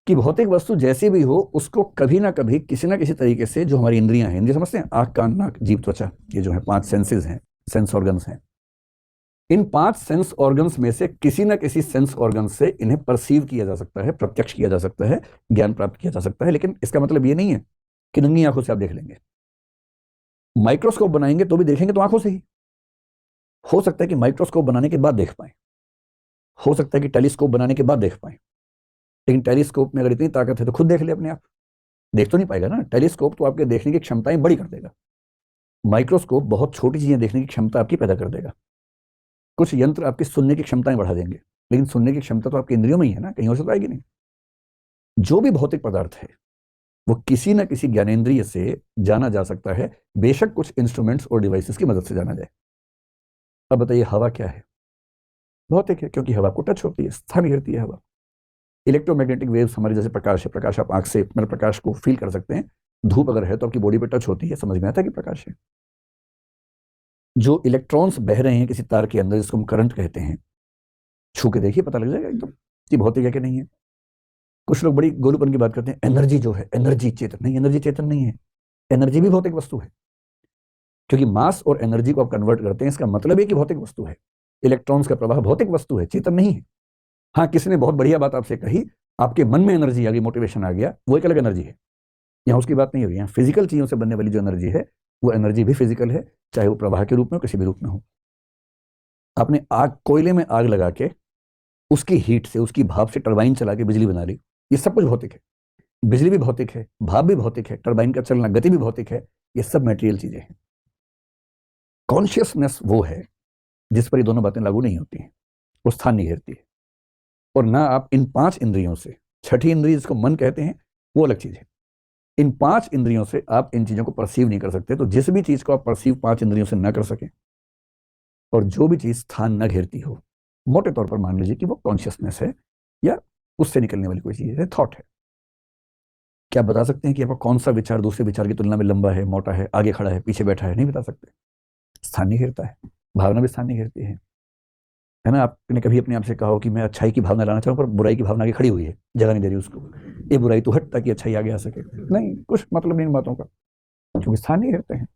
कि भौतिक वस्तु जैसी भी हो, उसको कभी ना कभी किसी ना किसी तरीके से, जो हमारी इंद्रियां हैं, इंद्रिय समझते हैं, आंख, कान, नाक, जीभ, त्वचा, ये जो है 5 सेंसेस हैं, सेंस ऑर्गन्स हैं, इन 5 सेंस ऑर्गन्स में से किसी ना किसी सेंस ऑर्गन से इन्हें परसीव किया जा सकता है, प्रत्यक्ष किया जा सकता है, ज्ञान प्राप्त किया जा सकता है। लेकिन इसका मतलब ये नहीं है कि नंगी आंखों से आप देख लेंगे। माइक्रोस्कोप बनाएंगे तो भी देखेंगे तो आंखों से ही। हो सकता है कि माइक्रोस्कोप बनाने के बाद देख पाए, हो सकता है कि टेलीस्कोप बनाने के बाद देख पाए, लेकिन टेलीस्कोप में अगर इतनी ताकत है तो खुद देख ले अपने आप। देख तो नहीं पाएगा ना, टेलीस्कोप तो आपके देखने की क्षमताएं बड़ी कर देगा, माइक्रोस्कोप बहुत छोटी चीजें देखने की क्षमता आपकी पैदा कर देगा। कुछ यंत्र आपकी सुनने की क्षमताएं बढ़ा देंगे, लेकिन सुनने की क्षमता तो आपकी इंद्रियों में ही है ना, कहीं और से तो आएगी नहीं। जो भी भौतिक पदार्थ है वो किसी न किसी ज्ञानेंद्रिय से जाना जा सकता है, बेशक कुछ इंस्ट्रूमेंट्स और डिवाइसेस की मदद से जाना जाए। अब बताइए, हवा क्या है? भौतिक है, क्योंकि हवा को टच होती है, स्थान घेरती है हवा। इलेक्ट्रोमैग्नेटिक वेव्स हमारे जैसे प्रकाश है, प्रकाश आप आंख से मतलब प्रकाश को फील कर सकते हैं। धूप अगर है तो आपकी बॉडी पे टच होती है, समझ में आता है कि प्रकाश है। जो इलेक्ट्रॉन्स बह रहे हैं किसी तार के अंदर, जिसको हम करंट कहते हैं, छू के देखिए, पता लग जाएगा एकदम कि भौतिक है कि नहीं है। कुछ लोग बड़ी गोलूपन की बात करते हैं, एनर्जी जो है, एनर्जी चेतन नहीं, एनर्जी चेतन नहीं है। एनर्जी भी भौतिक वस्तु है, क्योंकि मास और एनर्जी को आप कन्वर्ट करते हैं, इसका मतलब है कि भौतिक वस्तु है। इलेक्ट्रॉन्स का प्रवाह भौतिक वस्तु है, चेतन नहीं है। हाँ, किसी ने बहुत बढ़िया बात आपसे कही, आपके मन में एनर्जी आ गई, मोटिवेशन आ गया, वो एक अलग एनर्जी है। यहाँ उसकी बात नहीं हो रही है। फिजिकल चीजों से बनने वाली जो एनर्जी है, वो एनर्जी भी फिजिकल है, चाहे वो प्रवाह के रूप में हो, किसी भी रूप में हो। आपने आग, कोयले में आग लगा के उसकी हीट से, उसकी भाप से टरबाइन चला के बिजली बना ली, ये सब कुछ भौतिक है। बिजली भी भौतिक है, भाप भी भौतिक है, टरबाइन का चलना, गति भी भौतिक है। ये सब मटेरियल चीजें हैं। कॉन्शियसनेस वो है जिस पर ये दोनों बातें लागू नहीं होती हैं, वो स्थान नहीं घेरती है। और ना आप इन 5 इंद्रियों से, छठी इंद्रिय जिसको मन कहते हैं, वो अलग चीज है। इन 5 इंद्रियों से आप इन चीजों को परसीव नहीं कर सकते। तो जिस भी चीज को आप परसीव 5 इंद्रियों से ना कर सके, और जो भी चीज स्थान न घेरती हो, मोटे तौर पर मान लीजिए कि वो कॉन्शियसनेस है, या उससे निकलने वाली कोई चीज है, थॉट है। क्या आप बता सकते हैं कि आपका कौन सा विचार दूसरे विचार की तुलना में लंबा है, मोटा है, आगे खड़ा है, पीछे बैठा है? नहीं बता सकते। स्थान नहीं घेरता है। भावना भी स्थान नहीं घेरती है ना। आपने कभी अपने आप से कहा हो कि मैं अच्छाई की भावना लाना चाहूँ, पर बुराई की भावना आगे खड़ी हुई है, जगह नहीं दे रही उसको, ये बुराई तो हट ताकि अच्छाई आगे आ सके? नहीं, कुछ मतलब नहीं इन बातों का, क्योंकि स्थान नहीं घेरते हैं।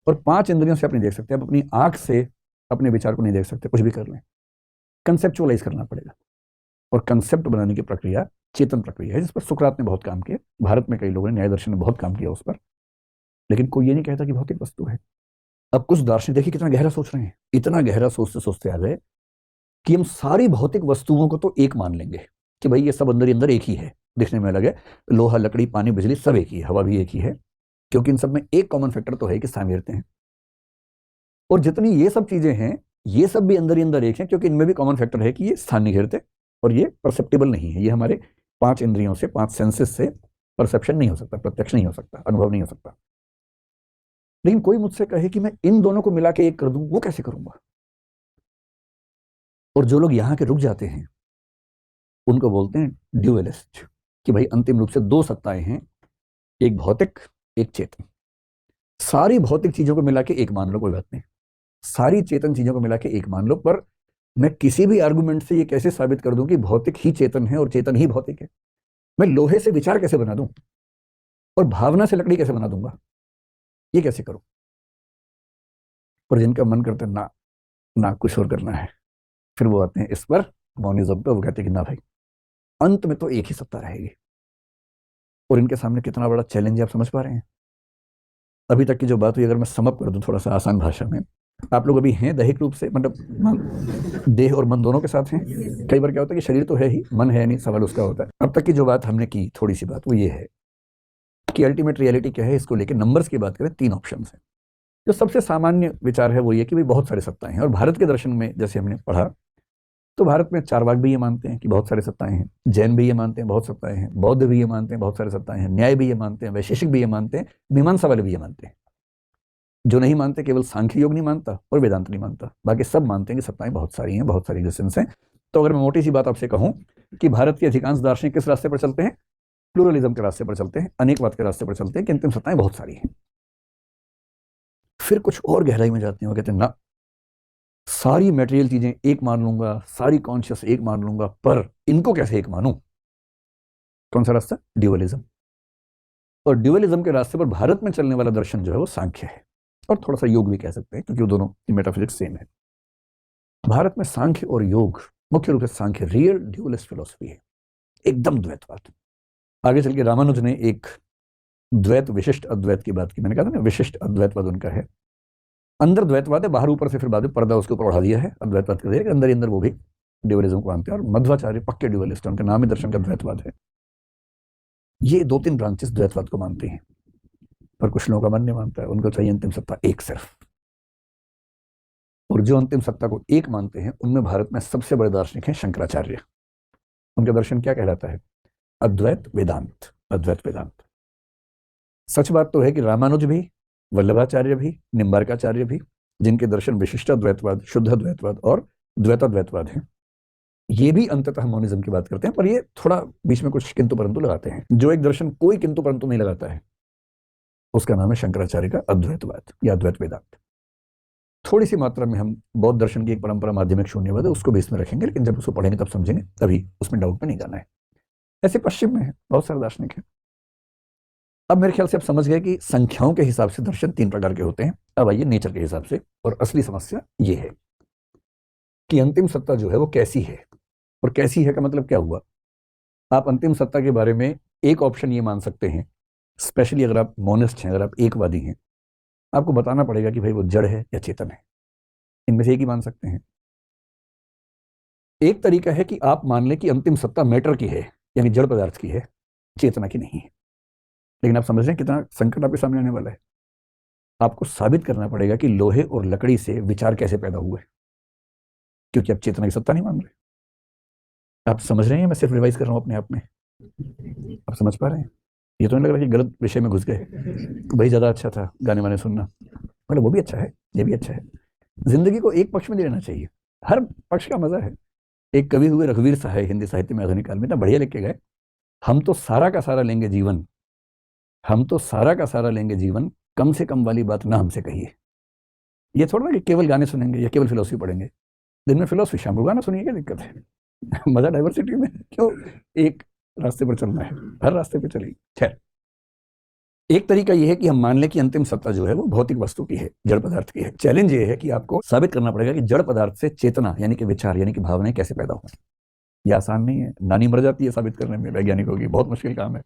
और 5 इंद्रियों से आप नहीं देख सकते, आप अपनी आंख से अपने विचार को नहीं देख सकते, कुछ भी कर लें। कंसेप्चुअलाइज करना पड़ेगा। और कंसेप्ट बनाने की प्रक्रिया चेतन प्रक्रिया है, जिस पर सुकरात ने बहुत काम किया, भारत में कई लोगों ने, न्याय दर्शन ने बहुत काम किया उस पर। लेकिन कोई ये नहीं कहता कि भौतिक वस्तु है। अब कुछ दार्शनिक देखिए कितना गहरा सोच रहे हैं, इतना गहरा सोचते सोचते आ गए कि हम सारी भौतिक वस्तुओं को तो एक मान लेंगे, कि भाई ये सब अंदर ही अंदर एक ही है, दिखने में अलग है, लोहा, लकड़ी, पानी, बिजली सब एक ही है, हवा भी एक ही है, क्योंकि इन सब में एक कॉमन फैक्टर तो है कि स्थान घेरते हैं। और जितनी ये सब चीजें हैं, ये सब भी अंदर ही अंदर एक है, क्योंकि इनमें भी कॉमन फैक्टर है कि ये स्थान नहीं घेरते, और ये परसेप्टिबल नहीं है। ये हमारे 5 इंद्रियों से, 5 सेंसेस से परसेप्शन नहीं हो सकता, प्रत्यक्ष नहीं हो सकता, अनुभव नहीं हो सकता। लेकिन कोई मुझसे कहे कि मैं इन दोनों को मिला के एक कर दूं, वो कैसे करूंगा? और जो लोग यहां के रुक जाते हैं उनको बोलते हैं ड्यूअलिस्ट, कि भाई अंतिम रूप से 2 सत्ताएं हैं, एक भौतिक, एक चेतन। सारी भौतिक चीजों को मिला के एक मान लो, कोई बात नहीं, सारी चेतन चीजों को मिला के एक मान लो, पर मैं किसी भी आर्गुमेंट से ये कैसे साबित कर दूं कि भौतिक ही चेतन है और चेतन ही भौतिक है? मैं लोहे से विचार कैसे बना दूं और भावना से लकड़ी कैसे बना दूंगा? ये कैसे करूं? और जिनका मन करता है ना ना कुछ और करना है, फिर वो आते हैं इस पर मॉनिज्म पे। वो कहते हैं कि ना भाई, अंत में तो एक ही सत्ता रहेगी। और इनके सामने कितना बड़ा चैलेंज है, आप समझ पा रहे हैं? अभी तक की जो बात हुई, अगर मैं समअप कर दूं थोड़ा सा आसान भाषा में, आप लोग अभी हैं दैहिक रूप से, मतलब देह और मन दोनों के साथ हैं। कई बार क्या होता है कि शरीर तो है ही, मन है नहीं, सवाल उसका होता है। अब तक की जो बात हमने की, थोड़ी सी बात, वो ये है कि अल्टीमेट रियलिटी क्या है। इसको लेकर नंबर्स की बात करें, 3 ऑप्शन है। जो सबसे सामान्य विचार है वो ये कि भाई बहुत सारे सत्ताएं हैं। और भारत के दर्शन में जैसे हमने पढ़ा, तो भारत में चारवाक भी ये मानते हैं कि बहुत सारे सत्ताएं हैं, जैन भी ये मानते हैं बहुत सत्ताएं हैं, बौद्ध भी ये मानते हैं बहुत सारे सत्ताएं हैं, न्याय भी ये मानते हैं, वैशेषिक भी ये मानते हैं, मीमांसा वाले भी ये मानते हैं। जो नहीं मानते केवल सांख्य योग नहीं मानता और वेदांत नहीं मानता, बाकी सब मानते हैं कि सत्ताएं बहुत सारी हैं, बहुत सारी एग्जिस्टेंस हैं। तो अगर मैं मोटी सी बात आपसे कहूं कि भारत के अधिकांश दार्शनिक किस रास्ते पर चलते हैं? प्लूरलिज्म के रास्ते पर चलते हैं, अनेकवाद के रास्ते पर चलते हैं कि अंतिम सत्ताएं बहुत सारी हैं। फिर कुछ और गहराई में जाते हैं, वो कहते हैं ना, सारी मटेरियल चीजें एक मान लूंगा, सारी कॉन्शियस एक मान लूंगा, पर इनको कैसे एक मानूं? कौन सा रास्ता? ड्यूअलिज्म। और ड्यूअलिज्म के रास्ते पर भारत में चलने वाला दर्शन जो है वो सांख्य है, और थोड़ा सा योग भी कह सकते हैं, क्योंकि वो दोनों की मेटाफिजिक्स सेम है। भारत में सांख्य और योग, मुख्य रूप से सांख्य रियल ड्यूअलिस्ट फिलोसफी है, एकदम द्वैतवाद। आगे चल के रामानुज ने एक द्वैत विशिष्ट अद्वैत की बात की। मैंने कहा था ना, विशिष्ट अद्वैतवाद उनका है। अंदर द्वैतवाद है, बाहर ऊपर से फिर बाद में पर्दा उसके ऊपर उड़ा दिया है अद्वैतवाद के जरिए, अंदर ही अंदर वो भी ड्यूअलिज्म को मानते हैं। और मध्वाचार्य पक्के ड्यूअलिस्ट है, उनका नाम ही दर्शन का द्वैतवाद है। ये 2-3 ब्रांचेस द्वैतवाद को मानते हैं, पर कुछ लोगों का मन नहीं मानता है, उनको चाहिए अंतिम सत्ता एक सिर्फ। और जो अंतिम सत्ता को एक मानते हैं, उनमें भारत में सबसे बड़े दार्शनिक हैं शंकराचार्य। उनका दर्शन क्या कहलाता है? अद्वैत वेदांत, अद्वैत वेदांत। सच बात तो है कि रामानुज भी, वल्लभाचार्य भी, निम्बार्काचार्य भी, जिनके दर्शन विशिष्ट अद्वैतवाद, शुद्ध अद्वैतवाद और द्वैताद्वैतवाद हैं, ये भी अंततः मोनिज्म की बात करते हैं, पर ये थोड़ा बीच में कुछ किंतु परंतु लगाते हैं। जो एक दर्शन कोई किंतु परंतु नहीं लगाता है, उसका नाम है शंकराचार्य का अद्वैतवाद या अद्वैत वेदांत। थोड़ी सी मात्रा में हम बौद्ध दर्शन की एक परंपरा माध्यमिक शून्यवाद है, उसको भी इसमें रखेंगे, लेकिन जब उसको पढ़ेंगे तब समझेंगे, तभी उसमें डाउट में नहीं जाना है। ऐसे पश्चिम में है, बहुत सारे दार्शनिक हैं। अब मेरे ख्याल से आप समझ गए कि संख्याओं के हिसाब से दर्शन 3 प्रकार के होते हैं। अब आइए नेचर के हिसाब से, और असली समस्या ये है कि अंतिम सत्ता जो है वो कैसी है। और कैसी है का मतलब क्या हुआ? आप अंतिम सत्ता के बारे में एक ऑप्शन ये मान सकते हैं, स्पेशली अगर आप मोनिस्ट हैं, अगर आप एकवादी हैं, आपको बताना पड़ेगा कि भाई वो जड़ है या चेतन है। इनमें से एक ही मान सकते हैं। एक तरीका है कि आप मान लें कि अंतिम सत्ता मैटर की है, यानी जड़ पदार्थ की है, चेतना की नहीं है। लेकिन आप समझ रहे हैं कितना संकट आपके सामने आने वाला है। आपको साबित करना पड़ेगा कि लोहे और लकड़ी से विचार कैसे पैदा हुए, क्योंकि आप चेतना की सत्ता नहीं मान रहे। आप समझ रहे हैं? मैं सिर्फ रिवाइज कर रहा हूं अपने आप में। आप समझ पा रहे हैं? ये तो नहीं लग रहा कि गलत विषय में घुस गए, भाई ज्यादा अच्छा था गाने वाने सुनना। मतलब वो भी अच्छा है, ये भी अच्छा है। जिंदगी को एक पक्ष में नहीं रहना चाहिए, हर पक्ष का मजा है। एक कवि हुए रघुवीर सहाय, हिंदी साहित्य में आधुनिक काल में, इतना बढ़िया लिख के गए, हम तो सारा का सारा लेंगे जीवन, हम तो सारा का सारा लेंगे जीवन, कम से कम वाली बात ना हमसे कहिए। ये थोड़ा ना कि केवल गाने सुनेंगे या केवल फिलोसफी पढ़ेंगे। दिन में फिलोसफी, शाम को गाना सुनिए, क्या दिक्कत है? मजा डाइवर्सिटी में, क्यों एक रास्ते पर चलना है? हर रास्ते पर चलिए। खैर, एक तरीका यह है कि हम मान लें कि अंतिम सत्ता जो है वो भौतिक वस्तु की है, जड़ पदार्थ की है। चैलेंज ये है कि आपको साबित करना पड़ेगा कि जड़ पदार्थ से चेतना यानी कि विचार यानी कि भावनाएं कैसे पैदा हुई। ये आसान नहीं है, नानी मर जाती है साबित करने में वैज्ञानिकों की, बहुत मुश्किल काम है।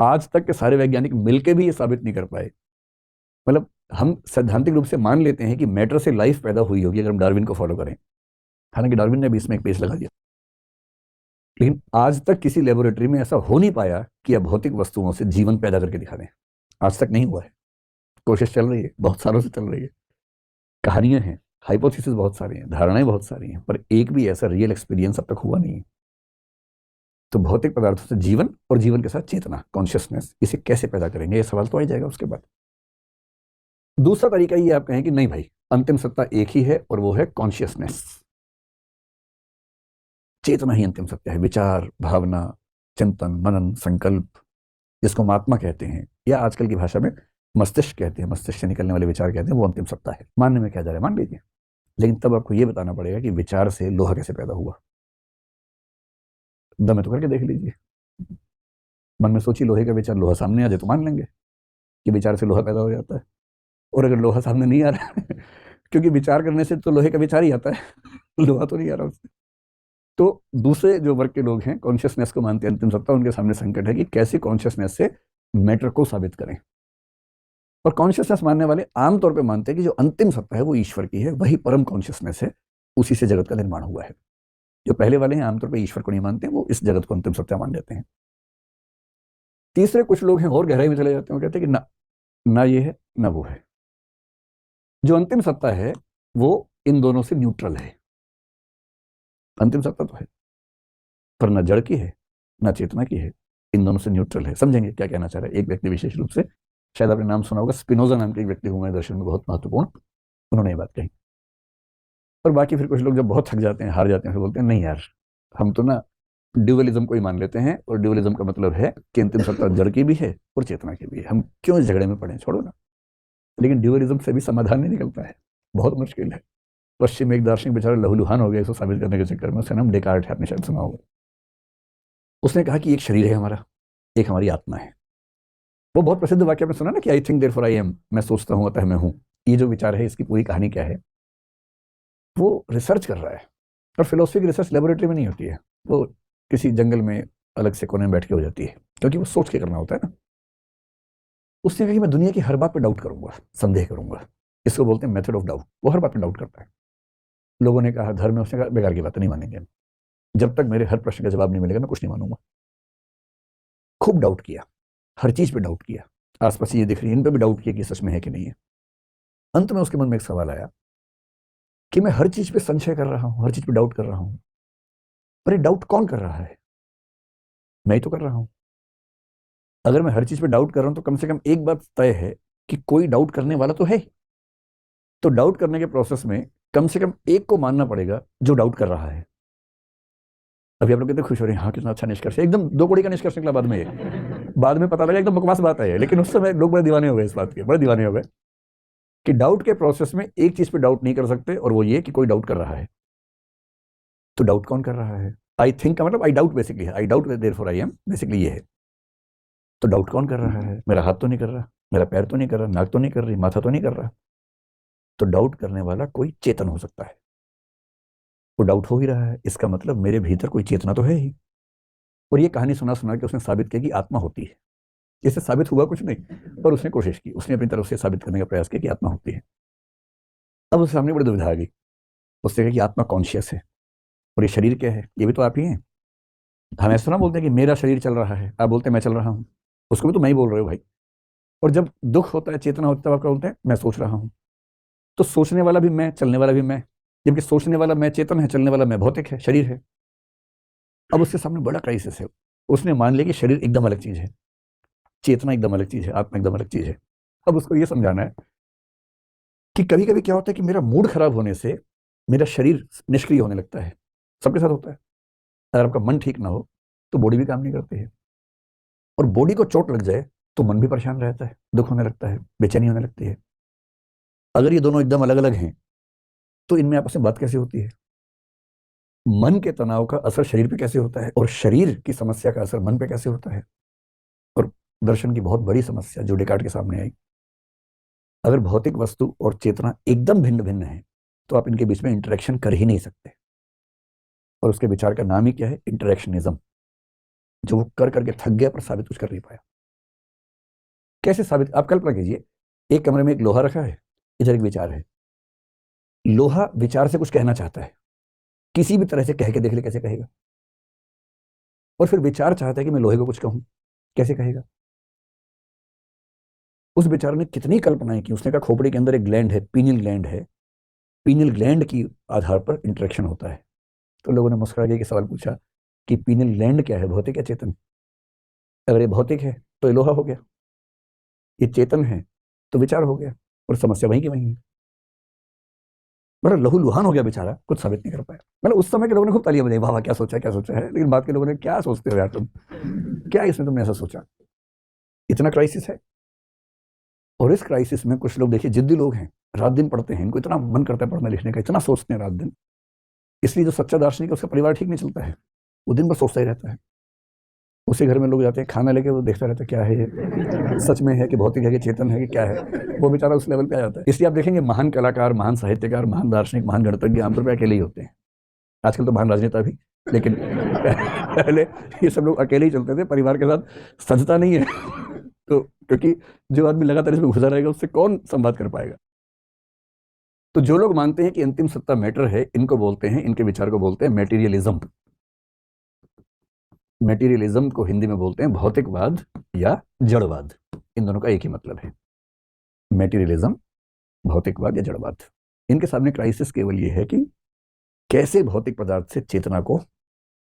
आज तक के सारे वैज्ञानिक मिलकर भी ये साबित नहीं कर पाए। मतलब हम सैद्धांतिक रूप से मान लेते हैं कि मैटर से लाइफ पैदा हुई होगी, अगर हम डार्विन को फॉलो करें। हालांकि डार्विन ने भी इसमें एक पेज लगा दिया, लेकिन आज तक किसी लेबोरेटरी में ऐसा हो नहीं पाया कि भौतिक वस्तुओं से जीवन पैदा करके दिखा दें। आज तक नहीं हुआ है, कोशिश चल रही है, बहुत सालों से चल रही है। कहानियां हैं, हाइपोथेसिस बहुत सारी हैं, धारणाएं बहुत सारी हैं, पर एक भी ऐसा रियल एक्सपीरियंस अब तक हुआ नहीं है। तो भौतिक पदार्थों से जीवन और जीवन के साथ चेतना, कॉन्शियसनेस, इसे कैसे पैदा करेंगे, ये सवाल तो आ ही जाएगा उसके बाद। दूसरा तरीका ये आप कहें कि नहीं भाई, अंतिम सत्ता एक ही है और वो है कॉन्शियसनेस। चेतना ही अंतिम सत्य है, विचार, भावना, चिंतन, मनन, संकल्प, जिसको हम आत्मा कहते हैं या आजकल की भाषा में मस्तिष्क कहते हैं, मस्तिष्क से निकलने वाले विचार कहते हैं, वो अंतिम सत्ता है। मानने में क्या जा रहा है, मान लीजिए, लेकिन तब आपको ये बताना पड़ेगा कि विचार से लोहा कैसे पैदा हुआ। दम है तो करके देख लीजिए, मन में सोचिए लोहे का विचार, लोहा सामने आ जाए तो मान लेंगे कि विचार से लोहा पैदा हो जाता है। और अगर लोहा सामने नहीं आ रहा है क्योंकि विचार करने से तो लोहे का विचार ही आता है लोहा तो नहीं आ रहा उससे। तो दूसरे जो वर्ग के लोग हैं, कॉन्शियसनेस को मानते हैं अंतिम सत्ता, उनके सामने संकट है कि कैसे कॉन्शियसनेस से मैटर को साबित करें। और कॉन्शियसनेस मानने वाले आमतौर पे मानते हैं कि जो अंतिम सत्ता है वो ईश्वर की है, वही परम कॉन्शियसनेस है, उसी से जगत का निर्माण हुआ है। जो पहले वाले हैं आमतौर पे ईश्वर को नहीं मानते, वो इस जगत को अंतिम सत्ता मान लेते हैं। तीसरे कुछ लोग हैं और गहराई में चले जाते हैं, वो कहते हैं कि ना, ना ये है ना वो है, जो अंतिम सत्ता है वो इन दोनों से न्यूट्रल है। अंतिम सत्ता तो है पर ना जड़ की है ना चेतना की है, इन दोनों से न्यूट्रल है। समझेंगे क्या कहना चाह रहा है एक व्यक्ति विशेष रूप से, शायद आपने नाम सुना होगा, स्पिनोजा नाम के एक व्यक्ति हुए हैं दर्शन में बहुत महत्वपूर्ण, उन्होंने ये बात कही। और बाकी फिर कुछ लोग जब बहुत थक जाते हैं, हार जाते हैं, फिर बोलते हैं नहीं यार, हम तो ना ड्यूअलिज्म को ही मान लेते हैं, और ड्यूअलिज्म का मतलब है कि अंतिम सत्ता जड़ की भी है और चेतना की भी है, हम क्यों इस झगड़े में पड़े, छोड़ो ना। लेकिन ड्यूअलिज्म से भी समाधान नहीं निकलता है, बहुत मुश्किल है। पश्चिम में एक दार्शनिक बेचारा लहूलुहान हो गया इसको साबित करने के चक्कर में, उसका नाम डेकार्ट है, आपने शायद सुना होगा। उसने कहा कि एक शरीर है हमारा, एक हमारी आत्मा है। वो बहुत प्रसिद्ध वाक्य आपने सुना ना कि I think therefore I am, मैं सोचता हूं अतः मैं हूं। ये जो विचार है, इसकी पूरी कहानी क्या है, वो रिसर्च कर रहा है। और फिलोसफी की रिसर्च लेबोरेटरी में नहीं होती है, वो किसी जंगल में अलग से कोने में बैठ के हो जाती है, क्योंकि वो सोच के करना होता है ना। उसने कहा कि मैं दुनिया की हर बात पे डाउट करूंगा, संदेह करूंगा, इसको बोलते हैं मेथड ऑफ डाउट। वो हर बात पे डाउट करता है। लोगों ने कहा धर्म में, उसने कहा बेकार की बात नहीं मानेंगे, जब तक मेरे हर प्रश्न का जवाब नहीं मिलेगा मैं कुछ नहीं मानूंगा। खूब डाउट किया, हर चीज पे डाउट किया, आसपास ये दिख रही है इन पे भी डाउट किया कि सच में है कि नहीं है। अंत में उसके मन में एक सवाल आया कि मैं हर चीज पे संशय कर रहा हूं, हर चीज पे डाउट कर रहा हूं, पर ये डाउट कौन कर रहा है? मैं ही तो कर रहा हूं। अगर मैं हर चीज पे डाउट कर रहा हूं तो कम से कम एक बात तय है कि कोई डाउट करने वाला तो है। तो डाउट करने के प्रोसेस में कम से कम एक को मानना पड़ेगा जो डाउट कर रहा है। अभी आप लोग कितने खुश हो रहे हैं, हाँ कितना अच्छा निष्कर्ष है, एकदम दो कौड़ी का निष्कर्ष निकला बाद में ये। बाद में पता लगा एकदम बकवास बात है, लेकिन उस समय लोग बड़े दीवाने हो गए इस बात के, बड़े दीवाने हो गए कि डाउट के प्रोसेस में एक चीज पे डाउट नहीं कर सकते, और वो ये कि कोई डाउट कर रहा है। तो डाउट कौन कर रहा है? आई थिंक का मतलब आई डाउट बेसिकली है, I doubt therefore I am, basically ये है। तो डाउट कौन कर रहा है? मेरा हाथ तो नहीं कर रहा, मेरा पैर तो नहीं कर रहा, नाक तो नहीं कर रही, माथा तो नहीं कर रहा। तो डाउट करने वाला कोई चेतन हो सकता है। वो डाउट हो ही रहा है, इसका मतलब मेरे भीतर कोई चेतना तो है ही। और ये कहानी सुना सुना के उसने साबित किया कि आत्मा होती है। इससे साबित हुआ कुछ नहीं, पर उसने कोशिश की, उसने अपनी तरफ से साबित करने का प्रयास किया कि आत्मा होती है। अब उसके सामने बड़ी दुविधा आ गई। उसने कहा कि आत्मा कॉन्शियस है, और ये शरीर क्या है? ये भी तो आप ही हैं। हम ऐसा ना बोलते हैं कि मेरा शरीर चल रहा है, आप बोलते हैं मैं चल रहा हूँ, उसको भी तो मैं ही बोल रहे हो भाई। और जब दुख होता है, चेतना होती है, तब आप क्या बोलते हैं? मैं सोच रहा हूँ। तो सोचने वाला भी मैं, चलने वाला भी मैं, जबकि सोचने वाला मैं चेतन है, चलने वाला मैं भौतिक है, शरीर है। अब उसके सामने बड़ा क्राइसिस है। उसने मान लिया कि शरीर एकदम अलग चीज है, चेतना एकदम अलग चीज है, आत्मा एकदम अलग चीज है। अब उसको ये समझाना है कि कभी कभी क्या होता है कि मेरा मूड खराब होने से मेरा शरीर निष्क्रिय होने लगता है। सबके साथ होता है। अगर आपका मन ठीक ना हो तो बॉडी भी काम नहीं करती है, और बॉडी को चोट लग जाए तो मन भी परेशान रहता है, दुख होने लगता है, बेचैनी होने लगती है। अगर ये दोनों एकदम अलग अलग हैं तो इनमें आपस में बात कैसे होती है? मन के तनाव का असर शरीर पे कैसे होता है, और शरीर की समस्या का असर मन पे कैसे होता है? और दर्शन की बहुत बड़ी समस्या जो डेकार्ट के सामने आई, अगर भौतिक वस्तु और चेतना एकदम भिन्न भिन्न है तो आप इनके बीच में इंटरेक्शन कर ही नहीं सकते। और उसके विचार का नाम ही क्या है? इंटरेक्शनिज्म। जो वो कर करके थक गया पर साबित कुछ कर नहीं पाया। कैसे साबित? आप कल्पना कीजिए, एक कमरे में एक लोहा रखा है, इधर एक विचार है। लोहा विचार से कुछ कहना चाहता है, किसी भी तरह से कह के देख ले कैसे कहेगा। और फिर विचार चाहता है कि मैं लोहे को कुछ कहूं, कैसे कहेगा? उस विचार ने कितनी कल्पनाएं की। उसने कहा खोपड़ी के अंदर एक ग्लैंड है, पीनियल ग्लैंड है, पीनियल ग्लैंड की आधार पर इंटरेक्शन होता है। तो लोगों ने मुस्कुरा के सवाल पूछा कि पीनियल ग्लैंड क्या है, भौतिक या चेतन? अगर ये भौतिक है तो ये लोहा हो गया, ये चेतन है तो विचार हो गया, और समस्या वहीं की वहीं है। मतलब लहू लुहान हो गया बेचारा, कुछ साबित नहीं कर पाया। मतलब उस समय के लोगों ने खूब तालियां बजाई, वाह वाह क्या सोचा क्या सोचा है। लेकिन बाद के लोगों ने, क्या सोचते हो यार तुम, क्या इसमें तुमने ऐसा सोचा? इतना क्राइसिस है। और इस क्राइसिस में कुछ लोग देखिए जिद्दी लोग हैं, रात दिन पढ़ते हैं, इनको इतना मन करता है पढ़ने लिखने का, इतना सोचते हैं रात दिन। इसलिए जो सच्चा दार्शनिक है उसका परिवार ठीक नहीं चलता है, वो दिन भर सोचता ही रहता है। उसी घर में लोग जाते हैं खाना लेके, वो देखता रहता है क्या है ये, सच में है कि भौतिक है कि चेतन है कि क्या है, वो बेचारा उस लेवल पे आ जाता है। इसलिए आप देखेंगे महान कलाकार, महान साहित्यकार, महान दार्शनिक, महान गणितज्ञ आमतौर पर अकेले ही होते हैं। आजकल तो महान राजनेता भी, लेकिन पहले ये सब लोग अकेले ही चलते थे, परिवार के साथ सजता नहीं है। तो क्योंकि जो आदमी लगातार इसमें घुसा रहेगा उससे कौन संवाद कर पाएगा। तो जो लोग मानते हैं कि अंतिम सत्ता मैटर है, इनको बोलते हैं, इनके विचार को बोलते हैं मेटीरियलिज्म। मेटीरियलिज्म को हिंदी में बोलते हैं भौतिकवाद या जड़वाद। इन दोनों का एक ही मतलब है, मेटीरियलिज्म, भौतिकवाद या जड़वाद। इनके सामने क्राइसिस केवल ये है कि कैसे भौतिक पदार्थ से चेतना को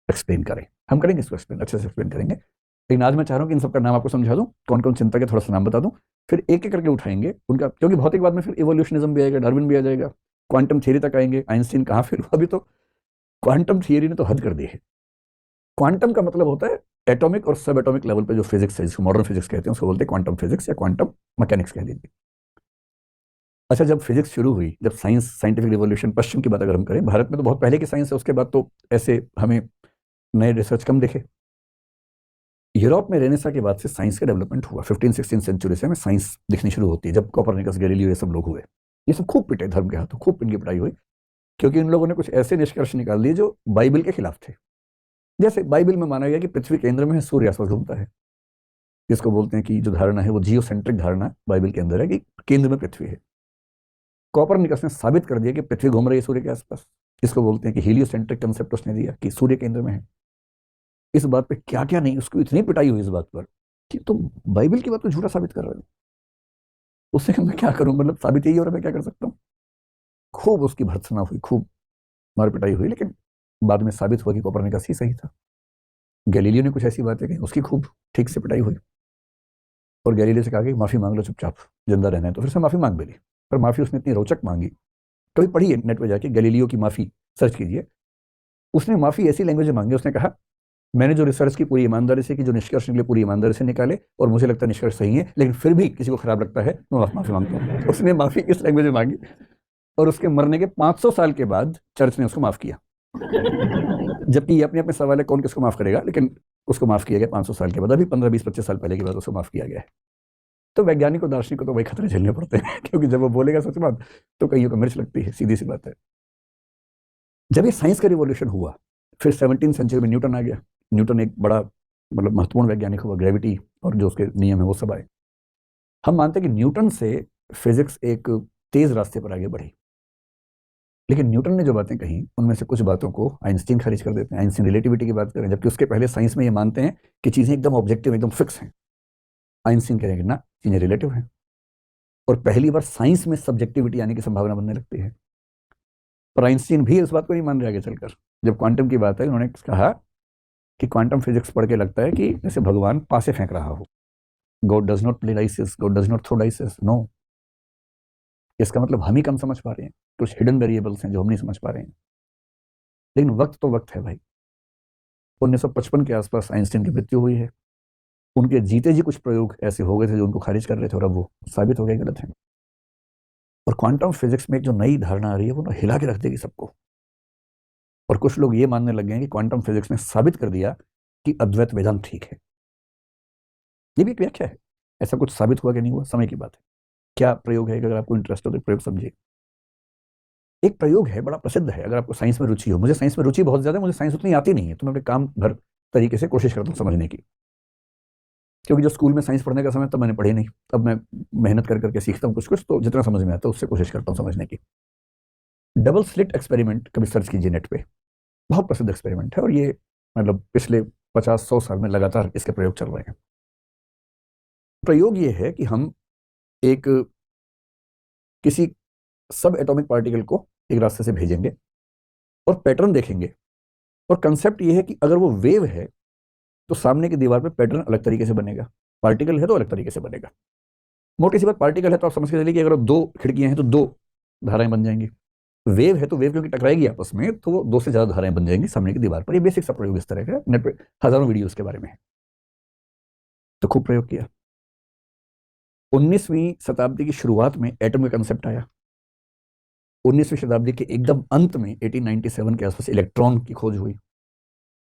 एक्सप्लेन करें। हम करेंगे इसको एक्सप्लेन, अच्छे से एक्सप्लेन करेंगे, लेकिन आज मैं चाह रहा हूँ कि इन सबका नाम आपको समझा दूं, कौन कौन चिंतक है थोड़ा सा नाम बता दूं, फिर एक एक करके उठाएंगे उनका, क्योंकि भौतिकवाद में फिर इवोल्यूशनिज्म भी आएगा, डार्विन भी आ जाएगा, क्वांटम थियरी तक आएंगे, आइंस्टीन कहाँ फिर, अभी तो क्वांटम थियरी ने तो हद कर दी है। क्वांटम का मतलब होता है एटॉमिक और सब एटॉमिक लेवल पे जो फिजिक्स है, जिसको मॉडर्न फिजिक्स कहते हैं, उसको बोलते हैं क्वांटम फिजिक्स या क्वांटम मैकेनिक्स कह लीजिए। अच्छा, जब फिजिक्स शुरू हुई, जब साइंस, साइंटिफिक रिवॉल्यूशन, पश्चिम की बात अगर हम करें, भारत में तो बहुत पहले की साइंस है, उसके बाद तो ऐसे हमें नए रिसर्च कम दिखे। यूरोप में रेनेसा के बाद से साइंस का डेवलपमेंट हुआ, 15-16 सेंचुरी से हमें साइंस दिखनी शुरू होती है, जब कोपरनिकस, गैलीलियो ये सब लोग हुए। ये सब खूब पिटे धर्म के हाथों, खूब इनकी पिटाई हुई, क्योंकि इन लोगों ने कुछ ऐसे निष्कर्ष निकाल दिए जो बाइबल के खिलाफ थे। जैसे बाइबल में माना गया कि पृथ्वी केंद्र में है, सूर्य आसपास घूमता है। जिसको बोलते हैं कि जो धारणा है वो जियोसेंट्रिक धारणा बाइबल के अंदर है कि केंद्र में पृथ्वी है। कोपरनिकस ने साबित कर दिया कि पृथ्वी घूम रही है सूर्य के आसपास। इसको बोलते हैं कि हीलियोसेंट्रिक कंसेप्ट उसने दिया कि सूर्य केंद्र में है। इस बात पे क्या क्या नहीं, उसको इतनी पिटाई हुई इस बात पर कि तुम बाइबल की बात को झूठा साबित कर रहे हो। उससे मैं क्या करूं, मतलब साबित यही हो रहा है, मैं क्या कर सकता हूँ। खूब उसकी भर्त्सना हुई, खूब मार पिटाई हुई, लेकिन बाद में साबित हुआ कि कोपरनिकस ही सही था। गैलीलियो ने कुछ ऐसी बातें कही, उसकी खूब ठीक से पिटाई हुई, और गैलीलियो से कहा कि माफी मांग लो चुपचाप, जिंदा रहना है। तो फिर से माफी मांग भी ली, पर माफी उसने इतनी रोचक मांगी, कभी पढ़िए नेट पे जाके गैलीलियो की माफी सर्च कीजिए। उसने माफी ऐसी लैंग्वेज में मांगी, उसने कहा मैंने जो रिसर्च की पूरी ईमानदारी से की, जो निष्कर्ष निकले पूरी ईमानदारी से निकाले, और मुझे लगता है निष्कर्ष सही है, लेकिन फिर भी किसी को खराब लगता है, मैं माफी मांगता हूँ। उसने माफी इस लैंग्वेज में मांगी, और उसके मरने के 500 साल के बाद चर्च ने उसको माफ किया। जबकि ये अपने अपने सवाल है कौन किसको माफ करेगा, लेकिन उसको माफ किया गया 500 साल के बाद, अभी 15-20-25 साल पहले की बात, उसको माफ किया गया है। तो वैज्ञानिक और दार्शनिक को तो वही खतरे झेलने पड़ते हैं, क्योंकि जब वो बोलेगा सच बात तो कईयों को मिर्च लगती है, सीधी सी बात है। जब ये साइंस का रिवॉल्यूशन हुआ, फिर 17वीं सेंचुरी में न्यूटन आ गया। न्यूटन एक बड़ा मतलब महत्वपूर्ण वैज्ञानिक हुआ, ग्रेविटी और जो उसके नियम है वो सब आए। हम मानते हैं कि न्यूटन से फिजिक्स एक तेज रास्ते पर आगे बढ़ी, लेकिन न्यूटन ने जो बातें कही उनमें से कुछ बातों को आइंस्टीन खारिज कर देते हैं। आइंस्टीन रिलेटिविटी की बात करें, जबकि उसके पहले साइंस में ये मानते हैं कि चीजें एकदम ऑब्जेक्टिव, एकदम फिक्स हैं। आइंस्टीन कहेंगे ना, चीजें रिलेटिव हैं, और पहली बार साइंस में सब्जेक्टिविटी आने की संभावना बनने लगती है। पर आइंस्टीन भी इस बात को नहीं मान रहे आगे चलकर। जब क्वांटम की बात है, उन्होंने कहा कि क्वांटम फिजिक्स पढ़ के लगता है कि जैसे भगवान पासे फेंक रहा हो। God does not play dices, God does not throw dices, no. इसका मतलब हम ही कम समझ पा रहे हैं, कुछ हिडन वेरिएबल्स हैं जो हम नहीं समझ पा रहे हैं। लेकिन वक्त तो वक्त है भाई। 1955 के आसपास आइंस्टीन की मृत्यु हुई है। उनके जीते जी कुछ प्रयोग ऐसे हो गए थे जो उनको खारिज कर रहे थे, और अब वो साबित हो गए गलत है। और क्वांटम फिजिक्स में एक जो नई धारणा आ रही है वो ना हिला के रख देगी सबको। और कुछ लोग ये मानने लग गए हैं कि क्वांटम फिजिक्स ने साबित कर दिया कि अद्वैत वेदांत ठीक है। ये भी एक व्याख्या है, ऐसा कुछ साबित हुआ कि नहीं हुआ समय की बात है। क्या प्रयोग है, अगर आपको इंटरेस्ट हो तो प्रयोग समझिए। एक प्रयोग है, बड़ा प्रसिद्ध है, अगर आपको साइंस में रुचि हो। मुझे साइंस में रुचि बहुत ज्यादा है, मुझे साइंस उतनी आती नहीं है, तो मैं अपने काम भर तरीके से कोशिश करता हूँ समझने की। क्योंकि जो स्कूल में साइंस पढ़ने का समय तब मैंने पढ़ी नहीं, तब मैं मेहनत कर करके सीखता हूँ कुछ कुछ, तो जितना समझ में आता है उससे कोशिश करता हूँ समझने की। डबल स्लिट एक्सपेरिमेंट कभी सर्च कीजिए नेट पे, बहुत प्रसिद्ध एक्सपेरिमेंट है, और ये मतलब पिछले 50-100 साल में लगातार इसके प्रयोग चल रहे हैं। प्रयोग ये है कि हम एक किसी सब एटॉमिक पार्टिकल को एक रास्ते से भेजेंगे और पैटर्न देखेंगे, और कंसेप्ट ये है कि अगर वो वेव है तो सामने की दीवार पे पैटर्न अलग तरीके से बनेगा, पार्टिकल है तो अलग तरीके से बनेगा। मोटी सी बात, पार्टिकल है तो आप समझ के चलिए कि अगर दो खिड़कियां हैं तो दो धाराएं बन जाएंगी। वेव है तो वेव क्योंकि टकराएगी आपस में, तो वो दो से ज्यादा धाराएं बन जाएंगी सामने की दीवार पर। ये बेसिक सा प्रयोग इस तरह का, नेट पे हजारों वीडियो के बारे में है, तो खूब प्रयोग किया। 19वीं शताब्दी की शुरुआत में एटम का कंसेप्ट आया। 19वीं शताब्दी के एकदम अंत में 1897 के आसपास इलेक्ट्रॉन की खोज हुई।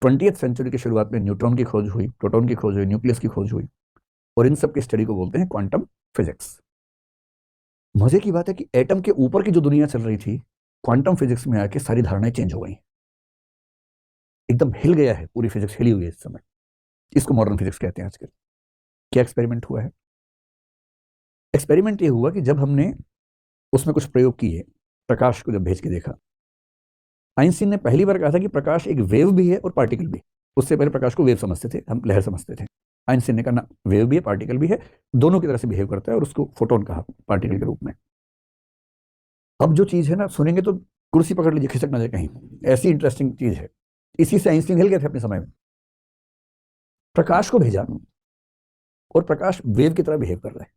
20वीं सेंचुरी की शुरुआत में न्यूट्रॉन की खोज हुई, प्रोटॉन की खोज हुई, न्यूक्लियस की खोज हुई, और इन सब की स्टडी को बोलते हैं क्वांटम फिजिक्स। मजे की बात है कि एटम के ऊपर की जो दुनिया चल रही थी, क्वांटम फिजिक्स में आके सारी धारणाएं चेंज हो गई। एकदम हिल गया है, पूरी फिजिक्स हिली हुई है इस समय। इसको मॉडर्न फिजिक्स कहते हैं आजकल। क्या एक्सपेरिमेंट हुआ है? एक्सपेरिमेंट ये हुआ कि जब हमने उसमें कुछ प्रयोग किए, प्रकाश को जब भेज के देखा, आइंस्टीन ने पहली बार कहा था कि प्रकाश एक वेव भी है और पार्टिकल भी। उससे पहले प्रकाश को वेव समझते थे, हम लहर समझते थे। आइंस्टीन ने कहा ना, वेव भी है पार्टिकल भी है, दोनों की तरह से बिहेव करता है, और उसको फोटोन कहा पार्टिकल के रूप में। अब जो चीज है ना, सुनेंगे तो कुर्सी पकड़ लीजिए, खिसक ना जाए कहीं, ऐसी इंटरेस्टिंग चीज है। इसी से आइंस्टीन हिल गए थे अपने समय में। प्रकाश को भेजा और प्रकाश वेव की तरह बिहेव कर रहा है,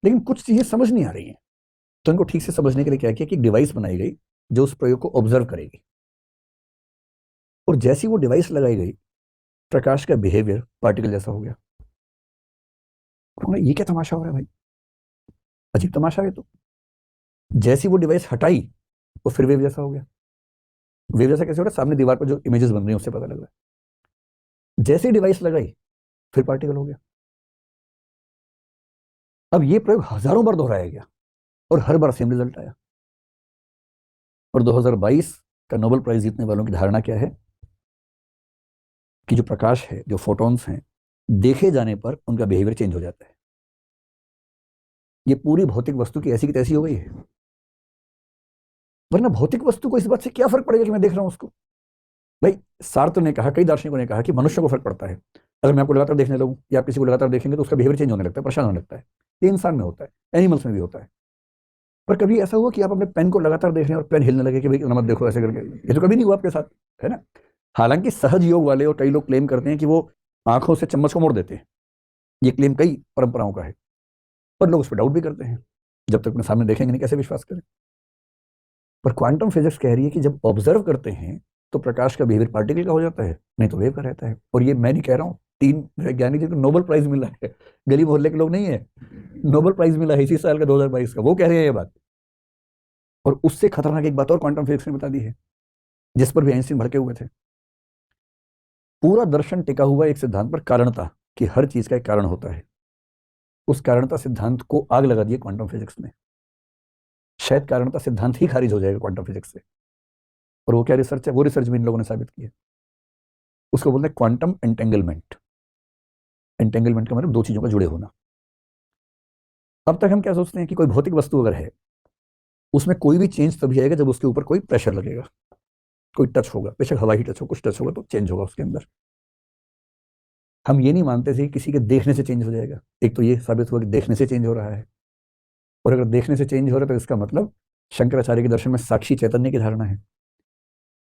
लेकिन कुछ चीजें समझ नहीं आ रही हैं। तो इनको ठीक से समझने के लिए क्या किया कि डिवाइस बनाई गई जो उस प्रयोग को ऑब्जर्व करेगी। और जैसी वो डिवाइस लगाई गई, प्रकाश का बिहेवियर पार्टिकल जैसा हो गया। ये क्या तमाशा हो रहा है भाई, अजीब तमाशा है। तो जैसी वो डिवाइस हटाई, वो फिर वेव जैसा हो गया। वेव जैसा कैसे हो रहा है? सामने दीवार पर जो इमेजेस बन रही हैं उससे पता लग रहा है। जैसे डिवाइस लगाई, फिर पार्टिकल हो गया। अब ये प्रयोग हजारों बार दोहराया गया और हर बार सेम रिजल्ट आया। और 2022 का नोबेल प्राइज जीतने वालों की धारणा क्या है कि जो प्रकाश है, जो फोटॉन्स हैं, देखे जाने पर उनका बिहेवियर चेंज हो जाता है। ये पूरी भौतिक वस्तु की ऐसी की तैसी हो गई है। वरना भौतिक वस्तु को इस बात से क्या फर्क पड़ेगा कि मैं देख रहा हूं उसको? भाई, सार्त्र ने कहा, कई दार्शनिकों ने कहा कि मनुष्य को फर्क पड़ता है। अगर मैं आपको लगातार देखने लगूं या आप किसी को लगातार देखेंगे तो उसका बिहेवियर चेंज होने लगता है, परेशान होने लगता है। ये इंसान में होता है, एनिमल्स में भी होता है। पर कभी ऐसा हुआ कि आप अपने पेन को लगातार देख रहे हैं और पेन हिलने लगे कि भाई नमक देखो ऐसे करके? ये तो कभी नहीं हुआ आपके साथ, है ना? हालांकि सहज योग वाले और कई लोग क्लेम करते हैं कि वो आंखों से चम्मच को मोड़ देते हैं। ये क्लेम कई परंपराओं का है, पर लोग उस पर डाउट भी करते हैं। जब तक अपने सामने देखेंगे नहीं, कैसे विश्वास करें? पर क्वांटम फिजिक्स कह रही है कि जब ऑब्जर्व करते हैं तो प्रकाश का बिहेवियर पार्टिकल का हो जाता है, नहीं तो वेव का रहता है। और ये मैं नहीं कह रहा हूँ, 3 वैज्ञानिक जिनको नोबेल प्राइज मिला है, गली मोहल्ले के लोग नहीं है, नोबेल प्राइज मिला है इसी साल का 2022 का, वो कह रहे हैं ये बात। और उससे खतरनाक एक बात और क्वांटम फिजिक्स ने बता दी है, जिस पर भी आइंस्टीन भड़के हुए थे। पूरा दर्शन टिका हुआ एक सिद्धांत पर, कारणता, कि हर चीज का एक कारण होता है। उस कारणता सिद्धांत को आग लगा दिया क्वांटम फिजिक्स ने। शायद कारणता सिद्धांत ही खारिज हो जाएगा क्वांटम फिजिक्स से। और वो क्या रिसर्च है? वो रिसर्च भी इन लोगों ने साबित की है। उसको बोलते हैं क्वांटम एंटेंगलमेंट। एंटेंगलमेंट का मतलब दो चीजों का जुड़े होना। अब तक हम क्या सोचते हैं कि कोई भौतिक वस्तु अगर है, उसमें कोई भी चेंज तभी आएगा जब उसके ऊपर कोई प्रेशर लगेगा, कोई टच होगा, बेशक हवाई टच हो, कुछ टच होगा तो चेंज होगा उसके अंदर। हम ये नहीं मानते थे कि किसी के देखने से चेंज हो जाएगा। एक तो ये साबित हुआ कि देखने से चेंज हो रहा है। और अगर देखने से चेंज हो रहा है तो इसका मतलब शंकराचार्य के दर्शन में साक्षी चैतन्य की धारणा है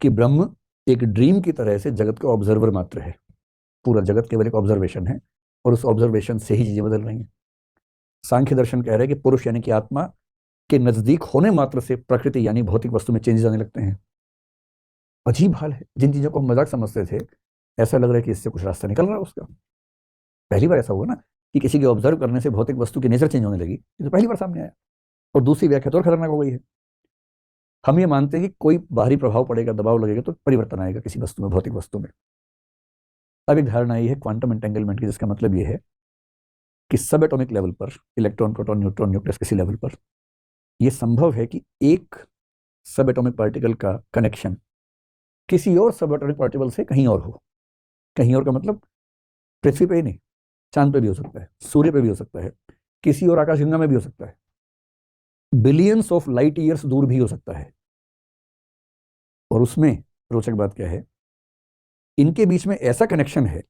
कि ब्रह्म एक ड्रीम की तरह से जगत का ऑब्जर्वर मात्र है। पूरा जगत केवल एक ऑब्जर्वेशन है, और उस ऑब्जर्वेशन से ही चीजें बदल रही हैं। सांख्य दर्शन कह रहा है कि पुरुष यानी कि आत्मा के नजदीक होने मात्र से प्रकृति यानी भौतिक वस्तु में चेंजेस आने लगते हैं। अजीब हाल है। जिन चीजों को हम मजाक समझते थे, ऐसा लग रहा है कि इससे कुछ रास्ता निकल रहा है उसका। पहली बार ऐसा हुआ ना कि किसी के ऑब्जर्व करने से भौतिक वस्तु की नेचर चेंज होने लगी, ये तो पहली बार सामने आया। और दूसरी व्याख्या तो और खतरनाक हो गई है। हम ये मानते हैं कि कोई बाहरी प्रभाव पड़ेगा, दबाव लगेगा तो परिवर्तन आएगा किसी वस्तु में, भौतिक वस्तु में। अब एक धारणा ये है क्वांटम एंटेंगलमेंट की, जिसका मतलब ये है कि सब एटॉमिक लेवल पर, इलेक्ट्रॉन, प्रोटॉन, न्यूट्रॉन, न्यूक्लियस, किसी लेवल पर यह संभव है कि एक सब एटॉमिक पार्टिकल का कनेक्शन किसी और सब एटॉमिक पार्टिकल से कहीं और हो। कहीं और का मतलब पृथ्वी पे ही नहीं, चांद पे भी हो सकता है, सूर्य पे भी हो सकता है, किसी और आकाशगंगा में भी हो सकता है, बिलियंस ऑफ लाइट ईयर्स दूर भी हो सकता है। और उसमें रोचक बात क्या है, इनके बीच में ऐसा कनेक्शन है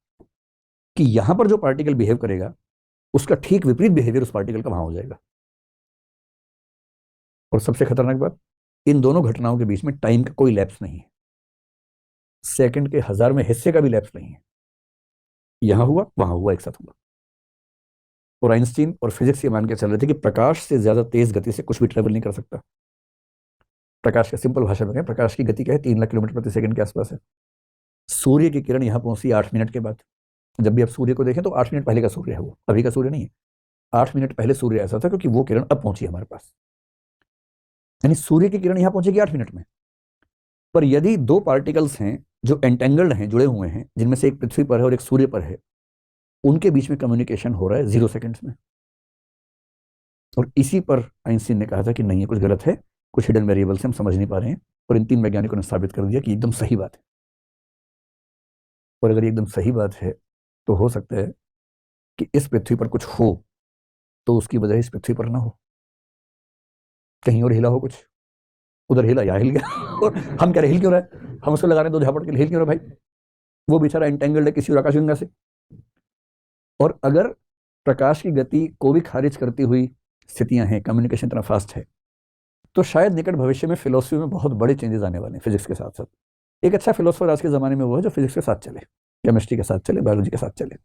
कि यहां पर जो पार्टिकल बिहेव करेगा उसका ठीक विपरीत बिहेवियर उस पार्टिकल का वहां हो जाएगा। और सबसे खतरनाक बात, इन दोनों घटनाओं के बीच में टाइम का कोई लैप्स नहीं है, सेकंड के 1000 में हिस्से का भी लैप्स नहीं है। यहां हुआ, वहां हुआ, एक साथ हुआ। और आइंस्टीन और फिजिक्स ये मान के चल रहे थे कि प्रकाश से ज्यादा तेज गति से कुछ भी ट्रेवल नहीं कर सकता। प्रकाश का सिंपल भाषा में, प्रकाश की गति क्या है? 3 लाख किलोमीटर प्रति सेकंड के आसपास है। सूर्य की किरण यहां पहुंची 8 मिनट के बाद। जब भी आप सूर्य को देखें तो 8 मिनट पहले का सूर्य है, वो अभी का सूर्य नहीं है। 8 मिनट पहले सूर्य ऐसा था, क्योंकि वो किरण अब पहुंची हमारे पास। यानी सूर्य की किरण यहां पहुंचेगी 8 मिनट में। पर यदि दो पार्टिकल्स हैं जो एंटेंगल्ड हैं, जुड़े हुए हैं, जिनमें से एक पृथ्वी पर है और एक सूर्य पर है, उनके बीच में कम्युनिकेशन हो रहा है 0 सेकंड्स में। और इसी पर आइंस्टीन ने कहा था कि नहीं, ये कुछ गलत है, कुछ हिडन वेरिएबल से हम समझ नहीं पा रहे हैं। और इन 3 वैज्ञानिकों ने साबित कर दिया कि एकदम सही बात है। और अगर एकदम सही बात है तो हो सकता है कि इस पृथ्वी पर कुछ हो तो उसकी वजह इस पृथ्वी पर ना हो, कहीं और हिला हो, कुछ उधर हिला, यहाँ हिल गया और हम कह रहे हिल क्यों रहा है, हम उसको लगा रहे 2 झापड़ के लिए, हिल क्यों रहा भाई? वो बेचारा एंटेंगल्ड है किसी और आकाशगंगा से। और अगर प्रकाश की गति को भी खारिज करती हुई स्थितियां हैं, कम्युनिकेशन इतना फास्ट है, तो शायद निकट भविष्य में फिलोसफी में बहुत बड़े चेंजेस आने वाले हैं फिजिक्स के साथ साथ। एक अच्छा फिलोसफर आज के ज़माने में वो है जो फिजिक्स के साथ चले, केमिस्ट्री के साथ चले, बायोलॉजी के साथ चले।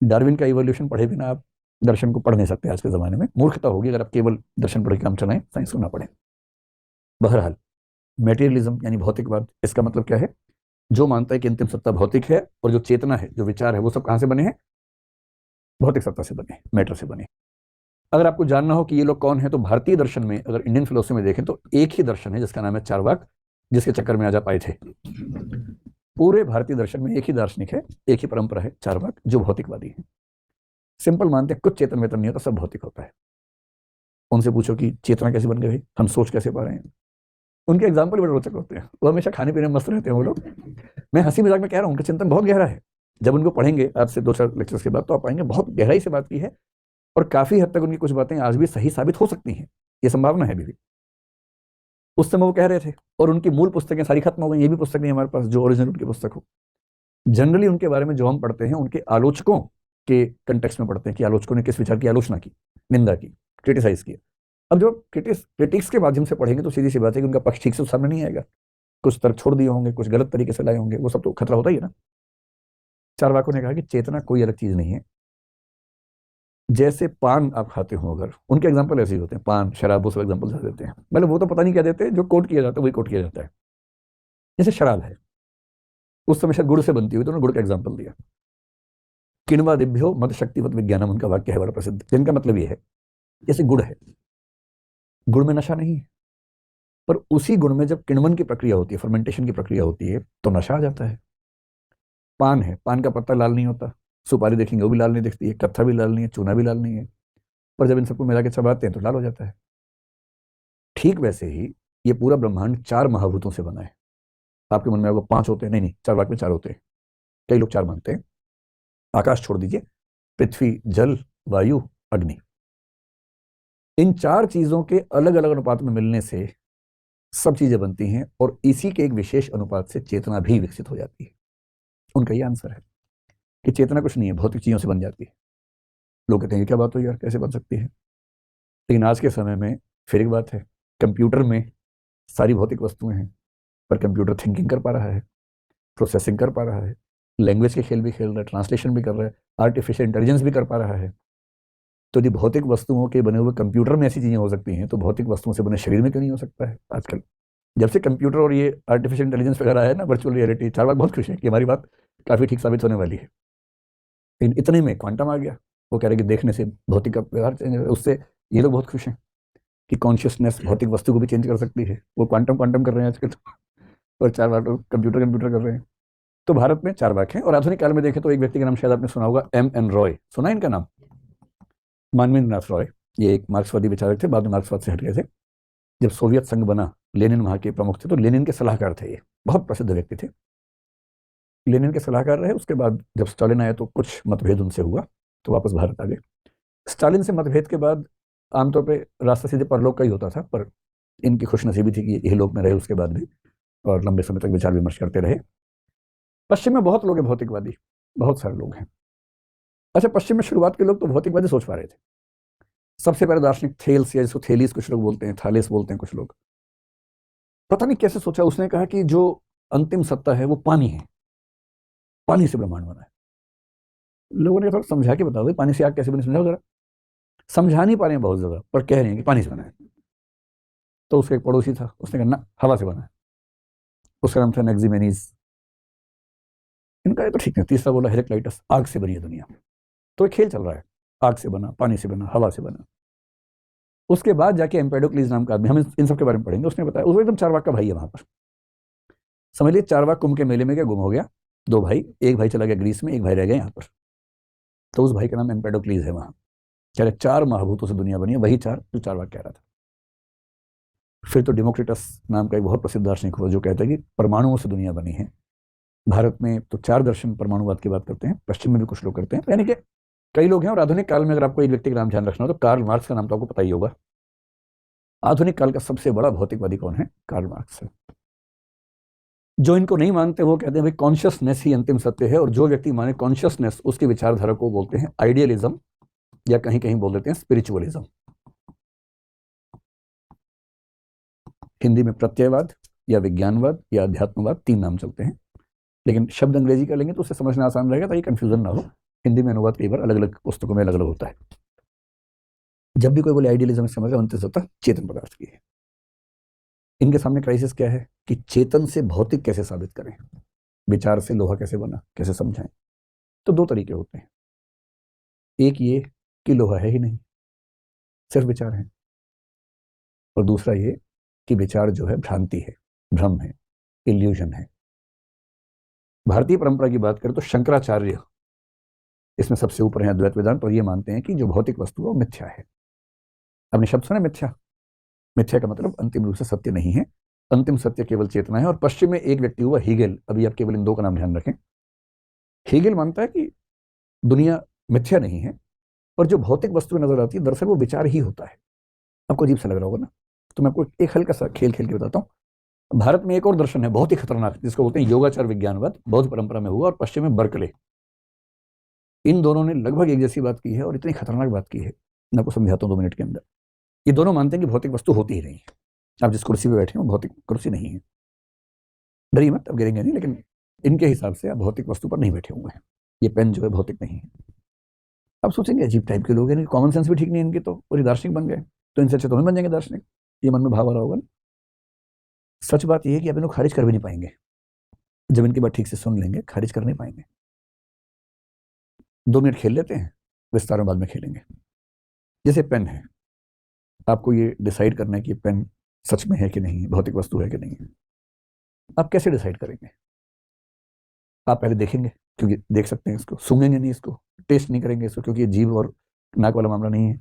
डार्विन का इवोल्यूशन पढ़े बिना आप दर्शन को पढ़ नहीं सकते आज के ज़माने में। मूर्खता होगी अगर आप केवल दर्शन पढ़ के काम चलाएं, साइंस को ना पढ़ें। बहरहाल, मेटेरियलिज्म यानी भौतिकवाद, इसका मतलब क्या है? जो मानता है कि अंतिम सत्ता भौतिक है और जो चेतना है, जो विचार है, वो सब कहाँ से बने हैं? भौतिक सत्ता से बने, मैटर से बने। अगर आपको जानना हो कि ये लोग कौन है, तो भारतीय दर्शन में, अगर इंडियन फिलोसफी में देखें, तो एक ही दर्शन है जिसका नाम है चारवाक, जिसके चक्कर में आज आप आए थे। पूरे भारतीय दर्शन में एक ही दार्शनिक है, एक ही परंपरा है, चारवाक, जो भौतिकवादी है। सिंपल मानते हैं कुछ चेतन वेतन नहीं होता, सब भौतिक होता है। उनसे पूछो कि चेतना कैसे बन गई, हम सोच कैसे पा रहे हैं, उनके एग्जाम्पल बड़े रोचक होते हैं। वो हमेशा खाने पीने में मस्त रहते हैं वो लोग। मैं हंसी मजाक में कह रहा हूँ, उनका चिंतन बहुत गहरा है। जब उनको पढ़ेंगे आज से 2-4 लेक्चर्स के बाद, तो आप पाएंगे बहुत गहराई से बात की है। और काफी हद तक उनकी कुछ बातें आज भी सही साबित हो सकती हैं, ये संभावना है अभी भी। उस समय वो कह रहे थे, और उनकी मूल पुस्तकें सारी खत्म हो गई। ये भी पुस्तक नहीं हमारे पास जो ओरिजिनल उनकी पुस्तक हो। जनरली उनके बारे में जो हम पढ़ते हैं, उनके आलोचकों के कंटेक्स्ट में पढ़ते हैं कि आलोचकों ने किस विचार की आलोचना की, निंदा की, क्रिटिसाइज किया। अब जो क्रिटिक्स के माध्यम से पढ़ेंगे तो सीधी सी बात है कि उनका पक्ष ठीक से सामने नहीं आएगा। कुछ तर्क छोड़ दिए होंगे, कुछ गलत तरीके से लाए होंगे, वो सब तो खतरा होता ही है ना। चारवाकों ने कहा कि चेतना कोई अलग चीज नहीं है। जैसे पान आप खाते हो, अगर उनके एग्जाम्पल ऐसे ही होते हैं, पान, शराब, वो सब एग्जाम्पल देते हैं। मतलब वो तो पता नहीं क्या देते हैं, जो कोट किया जाता है वही कोट किया जाता है। जैसे शराब है, उस समय शायद गुड़ से बनती हुई, तो उन्होंने गुड़ का एग्जाम्पल दिया। किण्वा दिभ्यो मद शक्तिवत विज्ञानम, उनका वाक्य है बड़ा प्रसिद्ध, जिनका मतलब ये है जैसे गुड़ है, गुड़ में नशा नहीं है, पर उसी गुड़ में जब किण्वन की प्रक्रिया होती है, फर्मेंटेशन की प्रक्रिया होती है, तो नशा आ जाता है। पान है, पान का पत्ता लाल नहीं होता, सुपारी देखेंगे वो भी लाल नहीं दिखती है, कत्था भी लाल नहीं है, चूना भी लाल नहीं है, पर जब इन सबको मिला के चबाते हैं तो लाल हो जाता है। ठीक वैसे ही ये पूरा ब्रह्मांड 4 महाभूतों से बना है। आपके मन में आपको 5 होते हैं, नहीं नहीं, चारवाक में 4 होते हैं। कई लोग 4 मानते हैं। आकाश छोड़ दीजिए, पृथ्वी, जल, वायु, अग्नि, इन 4 चीजों के अलग अलग अनुपात में मिलने से सब चीजें बनती हैं, और इसी के एक विशेष अनुपात से चेतना भी विकसित हो जाती है। उनका ये आंसर है कि चेतना कुछ नहीं है, भौतिक चीजों से बन जाती है। लोग कहते हैं क्या बात हो यार, कैसे बन सकती है? लेकिन आज के समय में फिर एक बात है, कंप्यूटर में सारी भौतिक वस्तुएं हैं, पर कंप्यूटर थिंकिंग कर पा रहा है, प्रोसेसिंग कर पा रहा है, लैंग्वेज के खेल भी खेल रहा है, ट्रांसलेशन भी कर रहा है, आर्टिफिशियल इंटेलिजेंस भी कर पा रहा है। तो यदि भौतिक वस्तुओं के बने हुए कंप्यूटर में ऐसी चीजें हो सकती हैं, तो भौतिक वस्तुओं से बने शरीर में क्यों नहीं हो सकता है? आजकल जब से कंप्यूटर और ये आर्टिफिशियल इंटेलिजेंस वगैरह है ना, वर्चुअल रियलिटी, चारवाक बहुत खुश है कि हमारी बात काफी ठीक साबित होने वाली है। लेकिन इतने में क्वांटम आ गया। वो कह रहे कि देखने से भौतिक का व्यवहार चेंज हो, उससे ये लोग बहुत खुश हैं कि कॉन्शियसनेस भौतिक वस्तु को भी चेंज कर सकती है। वो क्वांटम क्वांटम कर रहे हैं आजकल तो, और चारवाक कंप्यूटर कंप्यूटर कर रहे हैं। तो भारत में चारवाक हैं। और आधुनिक काल में देखें तो एक व्यक्ति का नाम शायद आपने सुना होगा, M.N. रॉय, सुना है इनका नाम? मानवेंद्रनाथ रॉय। ये एक मार्क्सवादी विचारक थे, बाद में मार्क्सवाद से हट गए थे। जब सोवियत संघ बना, लेनिन वहां के प्रमुख थे, तो लेनिन के सलाहकार थे। ये बहुत प्रसिद्ध व्यक्ति थे, लेनिन के सलाहकार रहे। उसके बाद जब स्टालिन आए तो कुछ मतभेद उनसे हुआ, तो वापस भारत आ गए। स्टालिन से मतभेद के बाद आमतौर पर रास्ता सीधे परलोक का ही होता था, पर इनकी खुशनसीबी थी कि यही लोक में रहे उसके बाद भी, और लंबे समय तक विचार विमर्श करते रहे। पश्चिम में बहुत लोग हैं भौतिकवादी, बहुत सारे लोग हैं। अच्छा, पश्चिम में शुरुआत के लोग तो भौतिकवादी सोच पा रहे थे। सबसे पहले दार्शनिक थेल्स, या जिसको थेलीस कुछ लोग बोलते हैं, थालेस बोलते हैं कुछ लोग, पता नहीं कैसे सोचा उसने, कहा कि जो अंतिम सत्ता है वो पानी है, पानी से ब्रह्मांड बना है। लोगों ने थोड़ा समझा के बताओ, पानी से आग कैसे बनी, समझाओ जरा। समझा नहीं पा रहे हैं बहुत ज्यादा, पर कह रहे हैं कि पानी से बना है। तो उसका एक पड़ोसी था, उसने कहा ना, हवा से बना है। उसका नाम था एनेक्सिमेनीज। इनका ये तो ठीक है। तीसरा बोला हेरेक्लाइटस, आग से बनी है दुनिया। तो एक खेल चल रहा है, आग से बना, पानी से बना, हवा से बना। उसके बाद जाके एम्पेडोक्लीज नाम का आदमी, हम इन सब के बारे में पढ़ेंगे, उसने बताया, वो एकदम चारवाक का भाई है वहां पर। समझ लीजिए चारवाक कुंभ के मेले में क्या गुम हो गया, दो भाई, एक भाई चला गया ग्रीस में, एक भाई रह गया यहाँ पर। तो उस भाई का नाम एम्पेडोक्लीस है। वहां कह रहे 4 महाभूतों से दुनिया बनी है, वही 4 जो चारवाक कह रहा था। फिर तो डेमोक्रिटस नाम का एक बहुत प्रसिद्ध दार्शनिक हुआ जो कहता है कि परमाणुओं से दुनिया बनी है। भारत में तो 4 दर्शन परमाणुवाद की बात करते हैं, पश्चिम में भी कुछ लोग करते हैं, यानी कि कई लोग हैं। और आधुनिक काल में अगर आपको एक व्यक्ति का नाम ध्यान रखना हो तो कार्ल मार्क्स का नाम तो आपको पता ही होगा। आधुनिक काल का सबसे बड़ा भौतिकवादी कौन है? कार्ल मार्क्स है। जो इनको नहीं मानते वो कहते हैं भाई कॉन्शियसनेस ही अंतिम सत्य है, और जो व्यक्ति माने कॉन्शियसनेस, उसकी विचारधारा को बोलते हैं आइडियलिज्म, या कहीं कहीं बोल देते हैं स्पिरिचुअलिज्म। हिंदी में प्रत्ययवाद या विज्ञानवाद या अध्यात्मवाद 3 नाम चलते हैं, लेकिन शब्द अंग्रेजी का लेंगे तो उससे समझना आसान रहेगा ताकि कंफ्यूजन ना हो। हिंदी में अनुवाद कई बार अलग अलग पुस्तकों में अलग अलग होता है। जब भी कोई बोले आइडियलिज्म समझ रहे अंतिम सत्ता चेतन पदार्थ की है। इनके सामने क्राइसिस क्या है कि चेतन से भौतिक कैसे साबित करें, विचार से लोहा कैसे बना, कैसे समझाएं। तो 2 तरीके होते हैं, एक ये कि लोहा है ही नहीं, सिर्फ विचार है, और दूसरा ये कि विचार जो है भ्रांति है, भ्रम है, इल्यूजन है। भारतीय परंपरा की बात करें तो शंकराचार्य इसमें सबसे ऊपर है अद्वैत वेदांत, और ये मानते हैं कि जो भौतिक वस्तु है वो मिथ्या है। आपने शब्द सुना मिथ्या? मिथ्या का मतलब अंतिम रूप से सत्य नहीं है, अंतिम सत्य केवल चेतना है। और पश्चिम में एक व्यक्ति हुआ हीगेल, अभी आप केवल इन 2 का नाम ध्यान रखें। हीगेल मानता है कि दुनिया मिथ्या नहीं है, और जो भौतिक वस्तु नजर आती है दरअसल वो विचार ही होता है। आपको अजीब सा लग रहा होगा ना, तो मैं आपको एक हल्का सा खेल खेल के बताता हूँ। भारत में एक और दर्शन है बहुत ही खतरनाक, जिसको बोलते हैं योगाचार विज्ञानवाद, बौद्ध परंपरा में हुआ, और पश्चिम में बर्कले। इन दोनों ने लगभग एक जैसी बात की है, और इतनी खतरनाक बात की है, मैं आपको समझाता हूँ 2 मिनट के अंदर। ये दोनों मानते हैं कि भौतिक वस्तु होती ही नहीं है। आप जिस कुर्सी पे बैठे हो भौतिक कुर्सी नहीं है, डरिए मत, अब गिरेंगे नहीं, लेकिन इनके हिसाब से आप भौतिक वस्तु पर नहीं बैठे हुए हैं। ये पेन जो है भौतिक नहीं है। आप सोचेंगे अजीब टाइप के लोग हैं, कॉमन सेंस भी ठीक नहीं है इनकी, तो पूरी दार्शनिक बन गए, तो इनसे अच्छे तो हम बन जाएंगे दार्शनिक। ये मन में भाव आ रहा होगा ना। सच बात यह है कि आप इनको खारिज कर भी नहीं पाएंगे, जब इनकी बात ठीक से सुन लेंगे खारिज कर नहीं पाएंगे। 2 मिनट खेल लेते हैं, विस्तार में बाद में खेलेंगे। जैसे पेन है, आपको ये डिसाइड करना है कि पेन सच में है कि नहीं, भौतिक वस्तु है कि नहीं है। आप कैसे डिसाइड करेंगे? आप पहले देखेंगे, क्योंकि देख सकते हैं इसको, सूंघेंगे नहीं इसको, टेस्ट नहीं करेंगे इसको, क्योंकि ये जीभ और नाक वाला मामला नहीं है,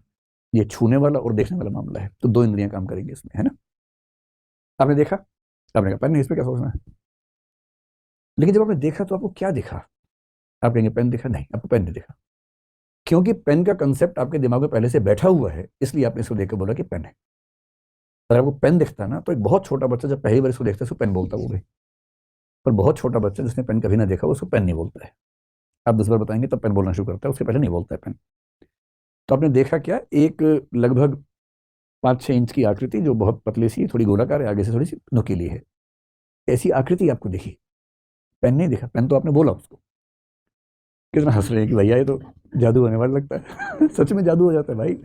ये छूने वाला और देखने वाला मामला है। तो 2 इंद्रियां काम करेंगी इसमें, है ना। आपने देखा, आपने कहा पेन नहीं, इस पर क्या सोचना है। लेकिन जब आपने देखा तो आपको क्या दिखा? आप कहेंगे पेन दिखा? नहीं, आपको पेन नहीं दिखा, क्योंकि पेन का कंसेप्ट आपके दिमाग में पहले से बैठा हुआ है, इसलिए आपने इसको देखकर बोला कि पेन है। अगर आपको पेन दिखता ना, तो एक बहुत छोटा बच्चा जब पहली बार इसको देखता है उसको पेन बोलता वो भी, पर बहुत छोटा बच्चा जिसने पेन कभी ना देखा उसको पेन नहीं बोलता है। आप 10 बार बताएंगे तब पेन बोलना शुरू करता है, उससे पहले नहीं बोलता है पेन। तो आपने देखा क्या? एक लगभग 5-6 इंच की आकृति जो बहुत पतली सी, थोड़ी गोलाकार है, आगे से थोड़ी सी नुकीली है, ऐसी आकृति आपको दिखी, पेन नहीं दिखा। पेन तो आपने बोला उसको। कितना हंस रहे हैं कि भैया ये तो जादू होने वाला लगता है। सच में जादू हो जाता है भाई।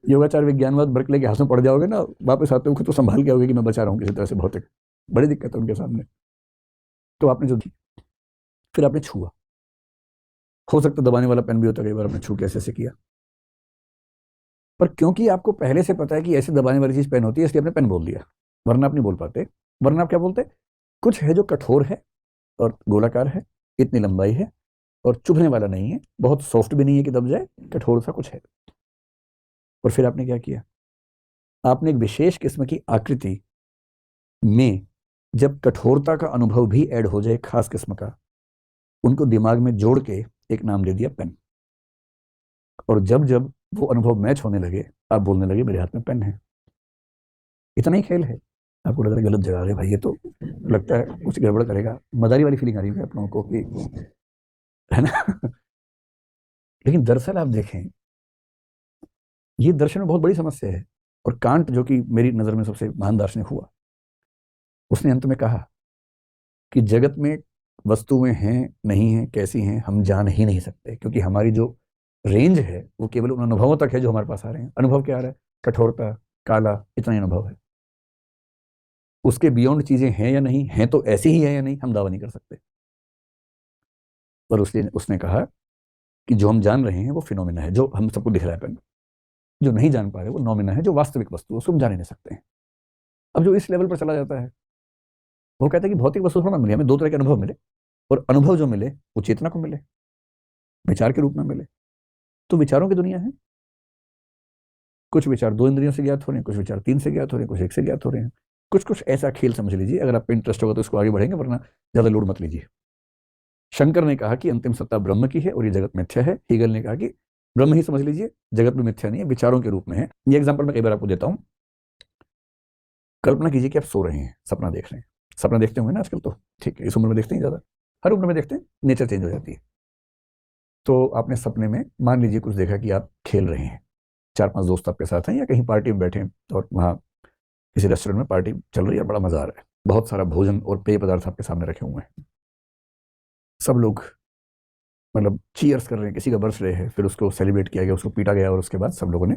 योगाचार विज्ञानवाद बर्कले के हाथ में पड़ जाओगे ना, वापस आते हुए खुद तो संभाल के आओगे कि मैं बचा रहा हूँ किसी तरह से, भौतिक बड़ी दिक्कत है उनके सामने। तो आपने जो, फिर आपने छुआ, हो सकता दबाने वाला पेन भी होता है, कई बार आपने छू के ऐसे किया, पर क्योंकि आपको पहले से पता है कि ऐसे दबाने वाली चीज पेन होती है, इसलिए आपने पेन बोल दिया, वरना आप नहीं बोल पाते। वरना आप क्या बोलते? कुछ है जो कठोर है और गोलाकार है, इतनी लंबाई है, और चुभने वाला नहीं है, बहुत सॉफ्ट भी नहीं है कि दब जाए, कठोर सा कुछ है। और फिर आपने क्या किया? आपने एक विशेष किस्म की आकृति में जब कठोरता का अनुभव भी ऐड हो जाए, खास किस्म का, उनको दिमाग में जोड़ के एक नाम दे दिया पेन। और जब जब वो अनुभव मैच होने लगे, आप बोलने लगे मेरे हाथ में पेन है। इतना ही खेल है। आपको लग रहा है गलत जगह है भाई, ये तो लगता है कुछ गड़बड़ करेगा, मजारी वाली फीलिंग आ रही है आप लोगों को कि, है ना। लेकिन दरअसल आप देखें, ये दर्शन में बहुत बड़ी समस्या है। और कांट, जो कि मेरी नजर में सबसे महान दार्शनिक हुआ, उसने अंत में कहा कि जगत में वस्तुएं हैं, नहीं हैं, कैसी हैं, हम जान ही नहीं सकते, क्योंकि हमारी जो रेंज है वो केवल उन अनुभवों तक है जो हमारे पास आ रहे हैं। अनुभव क्या आ रहा है? कठोरता, काला, इतना ही अनुभव है। उसके बियॉन्ड चीजें हैं या नहीं हैं, तो ऐसी ही है या नहीं, हम दावा नहीं कर सकते। पर उसने कहा कि जो हम जान रहे हैं वो फिनोमिना है, जो हम सबको दिख रहा है पेन। जो नहीं जान पा रहे वो नॉमिना है, जो वास्तविक वस्तु है, उसको हम जान ही नहीं सकते हैं। अब जो इस लेवल पर चला जाता है, वो कहता है कि भौतिक वस्तु थोड़ा मिले, हमें दो तरह के अनुभव मिले, और अनुभव जो मिले वो चेतना को मिले, विचार के रूप में मिले। तो विचारों की दुनिया है। कुछ विचार 2 इंद्रियों से ज्ञात हो रहे हैं, कुछ विचार 3 से ज्ञात हो रहे हैं, कुछ 1 से ज्ञात हो रहे हैं। कुछ कुछ ऐसा खेल समझ लीजिए, अगर आपको इंटरेस्ट होगा तो इसको आगे बढ़ेंगे, वरना ज्यादा लोड मत लीजिए। शंकर ने कहा कि अंतिम सत्ता ब्रह्म की है और ये जगत मिथ्या है। हीगल ने कहा कि ब्रह्म ही समझ लीजिए, जगत में मिथ्या नहीं है, विचारों के रूप में है। ये एग्जाम्पल मैं कई बार आपको देता हूं। कल्पना कीजिए कि आप सो रहे हैं, सपना देख रहे हैं। सपना देखते होंगे ना आजकल तो, ठीक है, इस उम्र में देखते हैं ज्यादा, हर उम्र में देखते हैं, नेचर चेंज हो जाती है। तो आपने सपने में मान लीजिए कुछ देखा कि आप खेल रहे हैं, 4-5 दोस्त आपके साथ हैं, या कहीं पार्टी में बैठे हैं और वहाँ किसी रेस्टोरेंट में पार्टी चल रही है, बड़ा मजा आ रहा है, बहुत सारा भोजन और पेय पदार्थ आपके सामने रखे हुए हैं, सब लोग मतलब चीयर्स कर रहे हैं, किसी का बर्थडे है, फिर उसको सेलिब्रेट किया गया, उसको पीटा गया, और उसके बाद सब लोगों ने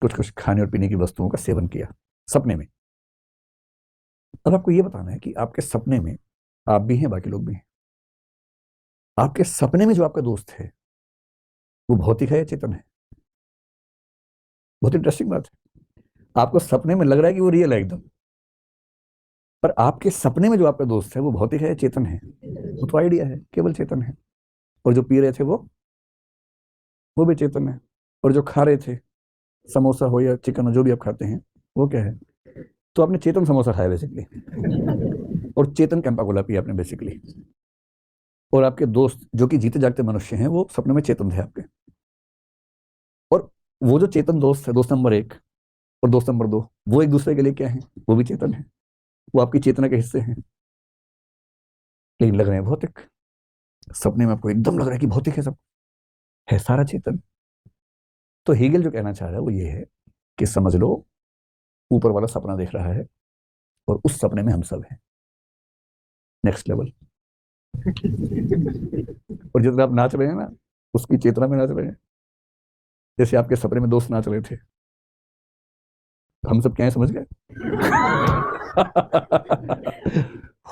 कुछ कुछ खाने और पीने की वस्तुओं का सेवन किया सपने में। अब आपको ये बताना है कि आपके सपने में आप भी हैं, बाकी लोग भी हैं। आपके सपने में जो आपका दोस्त है वो भौतिक है या चेतन है? बहुत इंटरेस्टिंग बात है। आपको सपने में लग रहा है कि वो रियल है एकदम, पर आपके सपने में जो आपका दोस्त है वो भौतिक है या चेतन है? वो तो आइडिया है, केवल चेतन है। और जो पी रहे थे वो भी चेतन है। और जो खा रहे थे, समोसा हो या चिकन हो, जो भी आप खाते हैं, वो क्या है? तो आपने चेतन समोसा खाया बेसिकली, और चेतन कैंपा कोला पिया आपने बेसिकली। और आपके दोस्त जो कि जीते जागते मनुष्य हैं, वो सपने में चेतन थे आपके। और वो जो चेतन दोस्त है, दोस्त नंबर 1 और दोस्त नंबर 2, वो एक दूसरे के लिए क्या है? वो भी चेतन है, वो आपकी चेतना के हिस्से हैं, लेकिन लग रहे हैं भौतिक। सपने में आपको एकदम लग रहा है कि भौतिक है, सब है सारा चेतन। तो हीगल जो कहना चाह रहा है वो ये है कि समझ लो ऊपर वाला सपना देख रहा है, और उस सपने में हम सब हैं। Next level. और जितना आप नाच रहे हैं ना, उसकी चेतना में नाच रहे हैं। जैसे आपके सपने में दोस्त नाच रहे थे, हम सब क्या है समझ गए?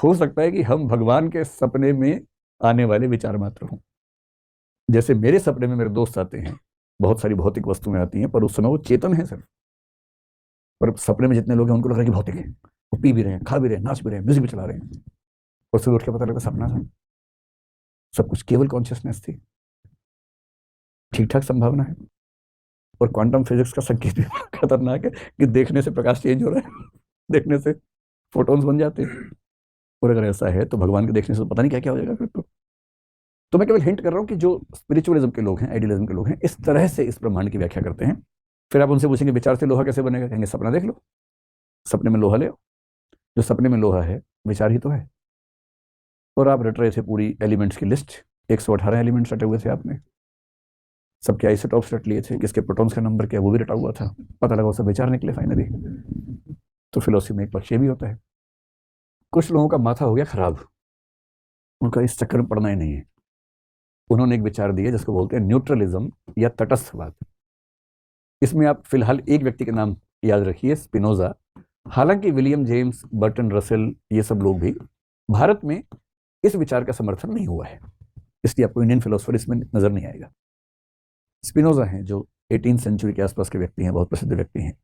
हो सकता है कि हम भगवान के सपने में आने वाले विचार मात्र हों। जैसे मेरे सपने में मेरे दोस्त आते हैं, बहुत सारी भौतिक वस्तुएं आती हैं, पर उस समय वो चेतन है सिर्फ। पर सपने में जितने लोग हैं उनको लग रहा है कि भौतिक है, वो पी भी रहे हैं, खा भी रहे हैं, नाच भी रहे हैं, म्यूजिक भी चला रहे हैं, और सुबह उठ के पता लगा सपना था, सब कुछ केवल कॉन्शियसनेस थी। ठीक ठाक संभावना है। और क्वांटम फिजिक्स का संकेत भी खतरनाक है कि देखने से प्रकाश चेंज हो रहा है, देखने से फोटॉन्स बन जाते हैं। और अगर ऐसा है तो भगवान के देखने से पता नहीं क्या क्या हो जाएगा फिर तो मैं केवल हिंट कर रहा हूं कि जो स्पिरिचुअलिज्म के लोग हैं, आइडियलिज्म के लोग हैं, इस तरह से इस ब्रह्मांड की व्याख्या करते हैं। फिर आप उनसे पूछेंगे विचार से लोहा कैसे बनेगा, कहेंगे सपना देख लो, सपने में लोहा ले आओ। जो सपने में लोहा है विचार ही तो है। और आप रट रहे थे पूरी एलिमेंट्स की लिस्ट, 118 एलिमेंट्स रटे हुए थे आपने, सबके आइसोटॉप्स रट लिए थे, किसके प्रोटॉन्स का नंबर क्या है वो भी रटा हुआ था, पता लगा वो सब विचार निकले फाइनली। तो फिलोसफी में एक पक्ष ये भी होता है। कुछ लोगों का माथा हो गया खराब, उनका इस चक्कर में पड़ना ही नहीं है। उन्होंने एक विचार दिया जिसको बोलते हैं न्यूट्रलिज्म या तटस्थवाद। इसमें आप फिलहाल एक व्यक्ति के नाम याद रखिए, स्पिनोजा। हालांकि विलियम जेम्स, बर्टन रसेल, ये सब लोग भी, भारत में इस विचार का समर्थन नहीं हुआ है, इसलिए आपको इंडियन फिलोसफर इसमें नजर नहीं आएगा। स्पिनोजा हैं जो 18th सेंचुरी के आसपास के व्यक्ति हैं, बहुत प्रसिद्ध व्यक्ति हैं।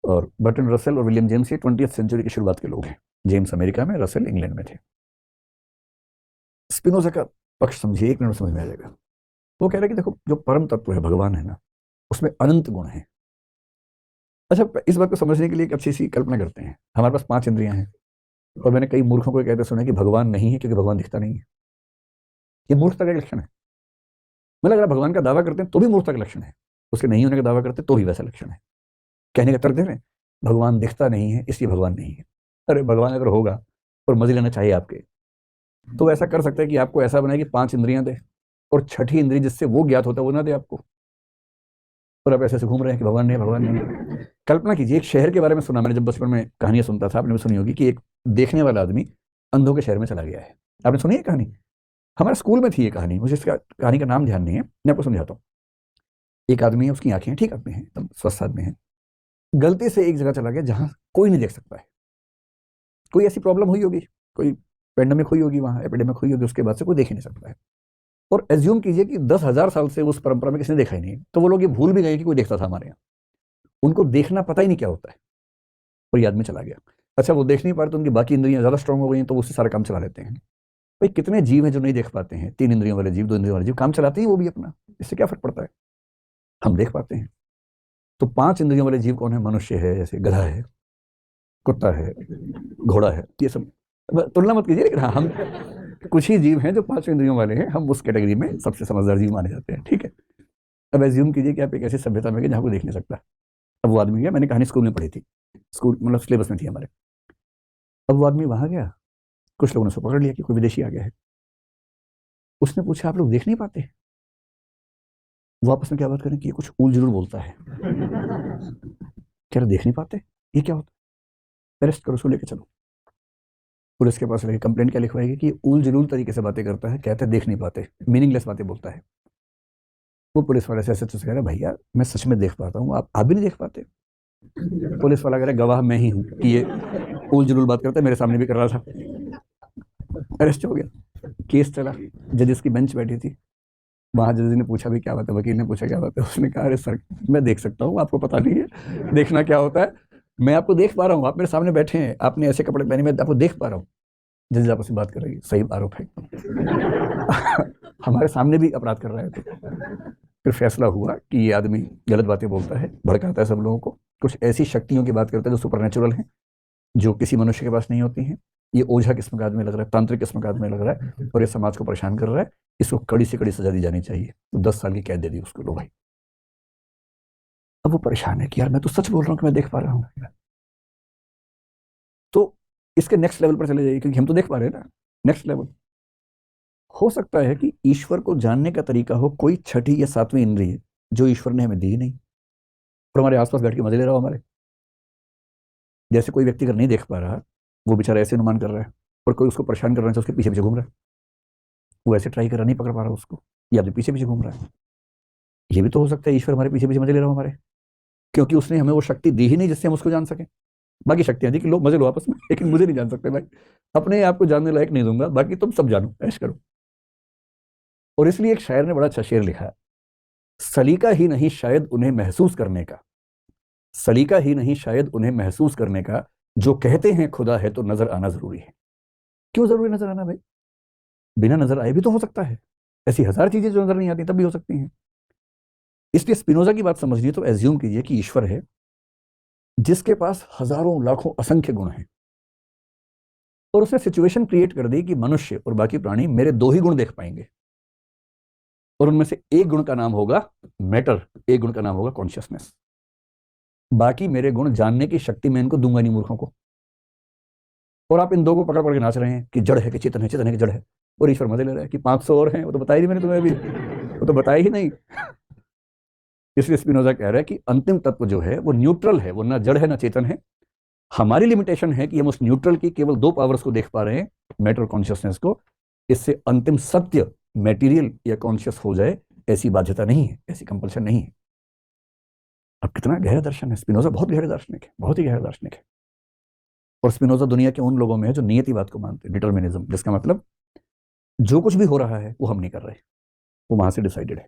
और बर्टन रसेल और विलियम जेम्स ये 20th सेंचुरी की शुरुआत के लोग हैं। जेम्स अमेरिका में, रसेल इंग्लैंड में थे। स्पिनोजा का पक्ष समझिए, 1 मिनट समझ में आ जाएगा। वो कह रहे कि देखो जो परम तत्व है भगवान है ना, उसमें अनंत गुण है। अच्छा, इस बात को समझने के लिए एक अच्छी सी कल्पना करते हैं। हमारे पास 5 इंद्रियां हैं, और मैंने कई मूर्खों को कहते सुना कि भगवान नहीं है क्योंकि भगवान दिखता नहीं है। ये मूर्खता का लक्षण है। मतलब अगर भगवान का दावा करते हैं तो भी मूर्खता का लक्षण है, उसके नहीं होने का दावा करते तो भी वैसा लक्षण है। कहने का तर्क दे रहे हैं भगवान दिखता नहीं है इसलिए भगवान नहीं है। अरे भगवान अगर होगा और मजे लेना चाहिए आपके, तो ऐसा कर सकता है कि आपको ऐसा बनाए कि 5 इंद्रियां दे, और छठी इंद्रिय जिससे वो ज्ञात होता है वो ना दे आपको, और आप ऐसे घूम रहे हैं कि भगवान नहीं, भगवान नहीं। कल्पना कीजिए, एक शहर के बारे में सुना मैंने जब बचपन में कहानियां सुनता था, आपने भी सुनी होगी, कि एक देखने वाला आदमी अंधों के शहर में चला गया है। आपने सुनी है कहानी? हमारे स्कूल में थी ये कहानी, मुझे इसका कहानी का नाम ध्यान नहीं है, मैं आपको समझाता हूँ। एक आदमी है, उसकी आंखें ठीक आदमी है, एकदम स्वस्थ आदमी है, गलती से एक जगह चला गया जहां कोई नहीं देख सकता है। कोई ऐसी प्रॉब्लम हुई होगी, कोई पेंडेमिक हुई होगी, वहां एपिडेमिक हुई होगी, उसके बाद से कोई देख ही नहीं सकता है। और एज्यूम कीजिए कि 10,000 साल से उस परंपरा में किसी ने देखा ही नहीं, तो वो लोग ये भूल भी गए कि कोई देखता था हमारे यहाँ। उनको देखना पता ही नहीं क्या होता है, और ये आदमी चला गया। अच्छा वो देख नहीं पा रहे तो उनकी बाकी इंद्रियां ज़्यादा स्ट्रांग हो गई हैं तो उससे सारा काम चला लेते हैं। भाई कितने जीव हैं जो नहीं देख पाते हैं, 3 इंद्रियों वाले जीव, 2 इंद्रियों वाले जीव काम चलाते हैं वो भी अपना, इससे क्या फर्क पड़ता है, हम देख पाते हैं। तो 5 इंद्रियों वाले जीव कौन है? मनुष्य है, जैसे गधा है, कुत्ता है, घोड़ा है, ये सब। तुलना मत कीजिए, लेकिन हाँ हम कुछ ही जीव हैं जो 5 इंद्रियों वाले हैं, हम उस कैटेगरी में सबसे समझदार जीव माने जाते हैं, ठीक है। अब एज्यूम कीजिए कि आप एक ऐसी सभ्यता में गए जहाँ कोई देख नहीं सकता। अब वो आदमी गया, मैंने कहानी स्कूल में पढ़ी थी, स्कूल मतलब सिलेबस में थी हमारे। अब वो आदमी वहां गया, कुछ लोगों ने उसको पकड़ लिया कि कोई विदेशी आ गया है। उसने पूछा आप लोग देख नहीं पाते? वो आपस में क्या बात करें कि ये कुछ ऊल जरूर बोलता है। कह रहे देख नहीं पाते, ये क्या होता है? अरेस्ट करो, उसको लेके चलो। पुलिस के पास लेके कंप्लेंट क्या लिखवाएगी कि ऊल जरूर तरीके से बातें करता है, कहते हैं देख नहीं पाते, मीनिंगलेस बातें बोलता है। वो पुलिस वाले से ऐसे कह रहे भैया मैं सच में देख पाता हूँ, आप भी नहीं देख पाते? पुलिस वाला कह रहा गवाह मैं ही हूँ कि ये ऊल जरूर बात करता है, मेरे सामने भी कर रहा था। अरेस्ट हो गया, केस चला, जजेस की बेंच बैठी थी। वहां जज ने पूछा भी क्या बात है, वकील ने पूछा क्या बात है, उसने कहा अरे सर मैं देख सकता हूँ, आपको पता नहीं है देखना क्या होता है, मैं आपको देख पा रहा हूँ, आप मेरे सामने बैठे हैं, आपने ऐसे कपड़े पहने, मैं आपको देख पा रहा हूँ। जज आपस में बात कर रही है, सही आरोप है। हमारे सामने भी अपराध कर रहा है। तो फिर फैसला हुआ कि ये आदमी गलत बातें बोलता है, भड़काता है सब लोगों को, कुछ ऐसी शक्तियों की बात करता है जो सुपरनेचुरल हैं, जो किसी मनुष्य के पास नहीं होती हैं। ये ओझा किस्म का आदमी लग रहा है, तांत्रिक किस्म का आदमी लग रहा है, और ये समाज को परेशान कर रहा है, इसको कड़ी से कड़ी सजा दी जानी चाहिए। तो 10 साल की कैद दे दी उसको, लो भाई। अब वो परेशान है कि यार मैं तो सच बोल रहा हूँ कि मैं देख पा रहा हूँ। तो इसके नेक्स्ट लेवल पर चले जाइए, क्योंकि हम तो देख पा रहे हैं ना। नेक्स्ट लेवल हो सकता है कि ईश्वर को जानने का तरीका हो कोई छठी या 7वीं इंद्रिय जो ईश्वर ने हमें दी नहीं, और हमारे आसपास बैठ के मजे ले रहा हो हमारे। जैसे कोई व्यक्ति अगर नहीं देख पा रहा, वो बेचारा ऐसे अनुमान कर रहा है, और कोई उसको परेशान कर रहा है, उसके पीछे पीछे घूम रहा है, वो ऐसे ट्राई कर रहा, नहीं पकड़ पा रहा उसको, या अपने पीछे पीछे घूम रहा है। ये भी तो हो सकता है ईश्वर हमारे पीछे पीछे मजे ले रहा हो हमारे, क्योंकि उसने हमें वो शक्ति दी ही नहीं जिससे हम उसको जान सकें। बाकी शक्तियां दी कि लो मजे लो आपस में, लेकिन मुझे नहीं जान सकते भाई, अपने आप को जानने लायक नहीं दूंगा, बाकी तुम सब जानो, ऐश करो। और इसलिए एक शायर ने बड़ा अच्छा शेर लिखा है, सलीका ही नहीं शायद उन्हें महसूस करने का, सलीका ही नहीं शायद उन्हें महसूस करने का, जो कहते हैं खुदा है तो नजर आना जरूरी है। क्यों जरूरी नजर आना भाई? बिना नजर आए भी तो हो सकता है, ऐसी हजार चीजें जो नजर नहीं आती तब भी हो सकती हैं। इसलिए स्पिनोजा की बात समझिए तो एज्यूम कीजिए कि ईश्वर है जिसके पास हजारों लाखों असंख्य गुण हैं, और उसने सिचुएशन क्रिएट कर दी कि मनुष्य और बाकी प्राणी मेरे 2 ही गुण देख पाएंगे, और उनमें से एक गुण का नाम होगा मैटर, एक गुण का नाम होगा कॉन्शियसनेस। बाकी मेरे गुण जानने की शक्ति मैं इनको दूंगा नहीं, मूर्खों को। और आप इन 2 को पकड़ पकड़ के नाच रहे हैं कि जड़ है कि चेतन है, चेतन है कि जड़ है, और ईश्वर मजे ले रहा है कि 500 और हैं, वो तो बताया नहीं मैंने तुम्हें अभी, वो तो बताया ही नहीं। इसलिए स्पिनोजा कह रहा है कि अंतिम तत्व जो है वो न्यूट्रल है, वो ना जड़ है ना चेतन है। हमारी लिमिटेशन है कि हम उस न्यूट्रल की केवल 2 पावर्स को देख पा रहे हैं, मैटर और कॉन्शियसनेस को। इससे अंतिम सत्य मैटीरियल या कॉन्शियस हो जाए ऐसी बाध्यता नहीं है, ऐसी कंपल्शन नहीं है। अब कितना गहरा दर्शन है, स्पिनोजा बहुत गहरे दार्शनिक है, बहुत ही गहरा दार्शनिक है। और स्पिनोजा दुनिया के उन लोगों में है जो नियतिवाद को मानते हैं, डिटर्मिनिज्म, जिसका मतलब जो कुछ भी हो रहा है वो हम नहीं कर रहे, वो वहां से डिसाइडेड है।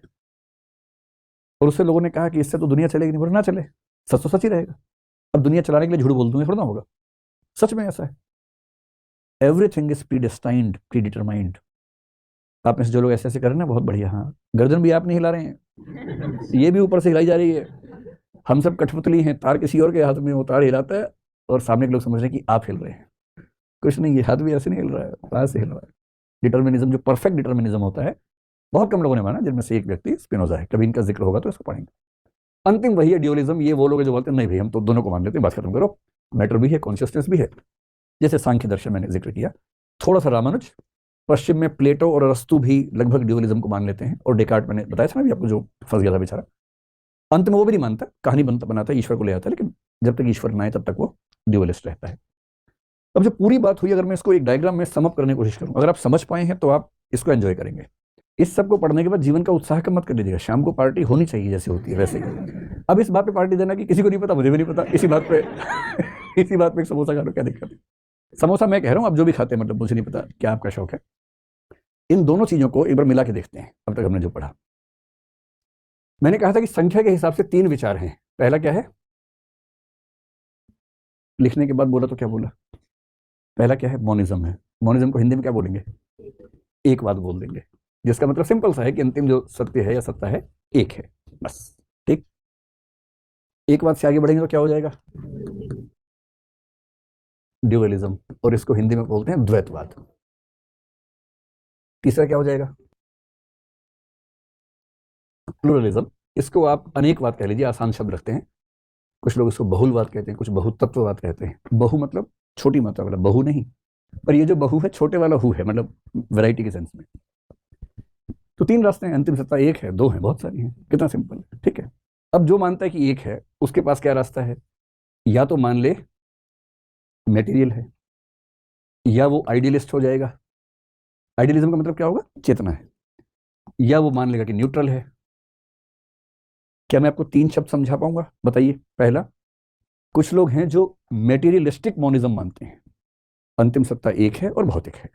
और उससे लोगों ने कहा कि इससे तो दुनिया चलेगी नहीं, बोले ना चले, सच तो सच ही रहेगा। अब दुनिया चलाने के लिए झूठ बोल दूंगे थोड़ा ना होगा, सच में ऐसा है। Everything is predestined, predetermined. आप में से जो लोग ऐसे ऐसे कर रहे हैं ना, बहुत बढ़िया, हाँ, गर्दन भी आप नहीं हिला रहे हैं, ये भी ऊपर से हिलाई जा रही है। हम सब कठपुतली हैं, तार किसी और के हाथ में, वो तार हिलाता है और सामने के लोग समझ रहे हैं कि आप हिल रहे हैं। कुछ नहीं, ये हाथ भी ऐसे नहीं हिल रहा है, पार से हिल रहा है। डिटर्मिनिज्म, जो परफेक्ट डिटर्मिनिज्म होता है, बहुत कम लोगों ने माना, जिनमें से एक व्यक्ति स्पिनोजा है। कभी इनका जिक्र होगा तो इसको पढ़ेंगे। अंतिम वही है ड्यूअलिज्म, ये वो लोग जो बोलते हैं नहीं भाई हम तो दोनों को मान लेते हैं, बात खत्म करो, मैटर भी है कॉन्शियसनेस भी है। जैसे सांख्य दर्शन मैंने जिक्र किया, थोड़ा सा रामानुज, पश्चिम में प्लेटो और अरस्तु भी लगभग ड्यूअलिज्म को मान लेते हैं, और डेकार्ट मैंने बताया था ना अभी आपको, जो फंस गया था बेचारा, अंत में वो भी नहीं मानता, कहानी बनाता है, ईश्वर को ले आता है, लेकिन जब तक ईश्वर ना आए तब तक वो ड्यूअलिस्ट रहता है। अब जो पूरी बात हुई, अगर मैं इसको एक डायग्राम में समअप करने की कोशिश करूं, अगर आप समझ पाए हैं तो आप इसको एंजॉय करेंगे। इस सब को पढ़ने के बाद जीवन का उत्साह कम मत कर लीजिएगा, शाम को पार्टी होनी चाहिए जैसे होती है वैसे ही। अब इस बात पे पार्टी देना कि किसी को नहीं पता, मुझे भी नहीं पता, इसी बात पे इसी बात पे एक समोसा खा लो, क्या दिक्कत है? समोसा मैं कह रहा हूँ, आप जो भी खाते हैं, मतलब मुझे नहीं पता क्या आपका शौक है। इन दोनों चीजों को एक बार मिला के देखते हैं। अब तक हमने जो पढ़ा, मैंने कहा था कि संख्या के हिसाब से 3 विचार हैं। पहला क्या है? लिखने के बाद बोला तो क्या बोला? पहला क्या है? मोनिज्म है। मोनिज्म को हिंदी में क्या बोलेंगे? एकवाद बोल देंगे, जिसका मतलब सिंपल सा है कि अंतिम जो सत्य है या सत्ता है एक है, बस। ठीक। एकवाद से आगे बढ़ेंगे तो क्या हो जाएगा? ड्यूअलिज्म, और इसको हिंदी में बोलते हैं द्वैतवाद। तीसरा क्या हो जाएगा? प्लुरलिज्म। इसको आप अनेकवाद कह लीजिए, आसान शब्द रखते हैं। कुछ लोग इसको बहुलवाद कहते हैं, कुछ बहुतत्ववाद कहते हैं। बहु मतलब छोटी मात्रा वाला, बहु नहीं। पर ये जो बहु है, छोटे वाला हु है, मतलब वैरायटी के सेंस में। तो तीन रास्ते हैं, अंतिम सत्ता एक है, दो है, बहुत सारी हैं। कितना सिंपल है, ठीक है। अब जो मानता है कि एक है, उसके पास क्या रास्ता है? या तो मान ले मेटीरियल है, या वो आइडियलिस्ट हो जाएगा। आइडियलिज्म का मतलब क्या होगा? चेतना है। या वो मान लेगा कि न्यूट्रल है। क्या मैं आपको तीन शब्द समझा पाऊंगा? बताइए। पहला, कुछ लोग हैं जो मेटीरियलिस्टिक मोनिज्म मानते हैं, अंतिम सत्ता एक है और भौतिक है।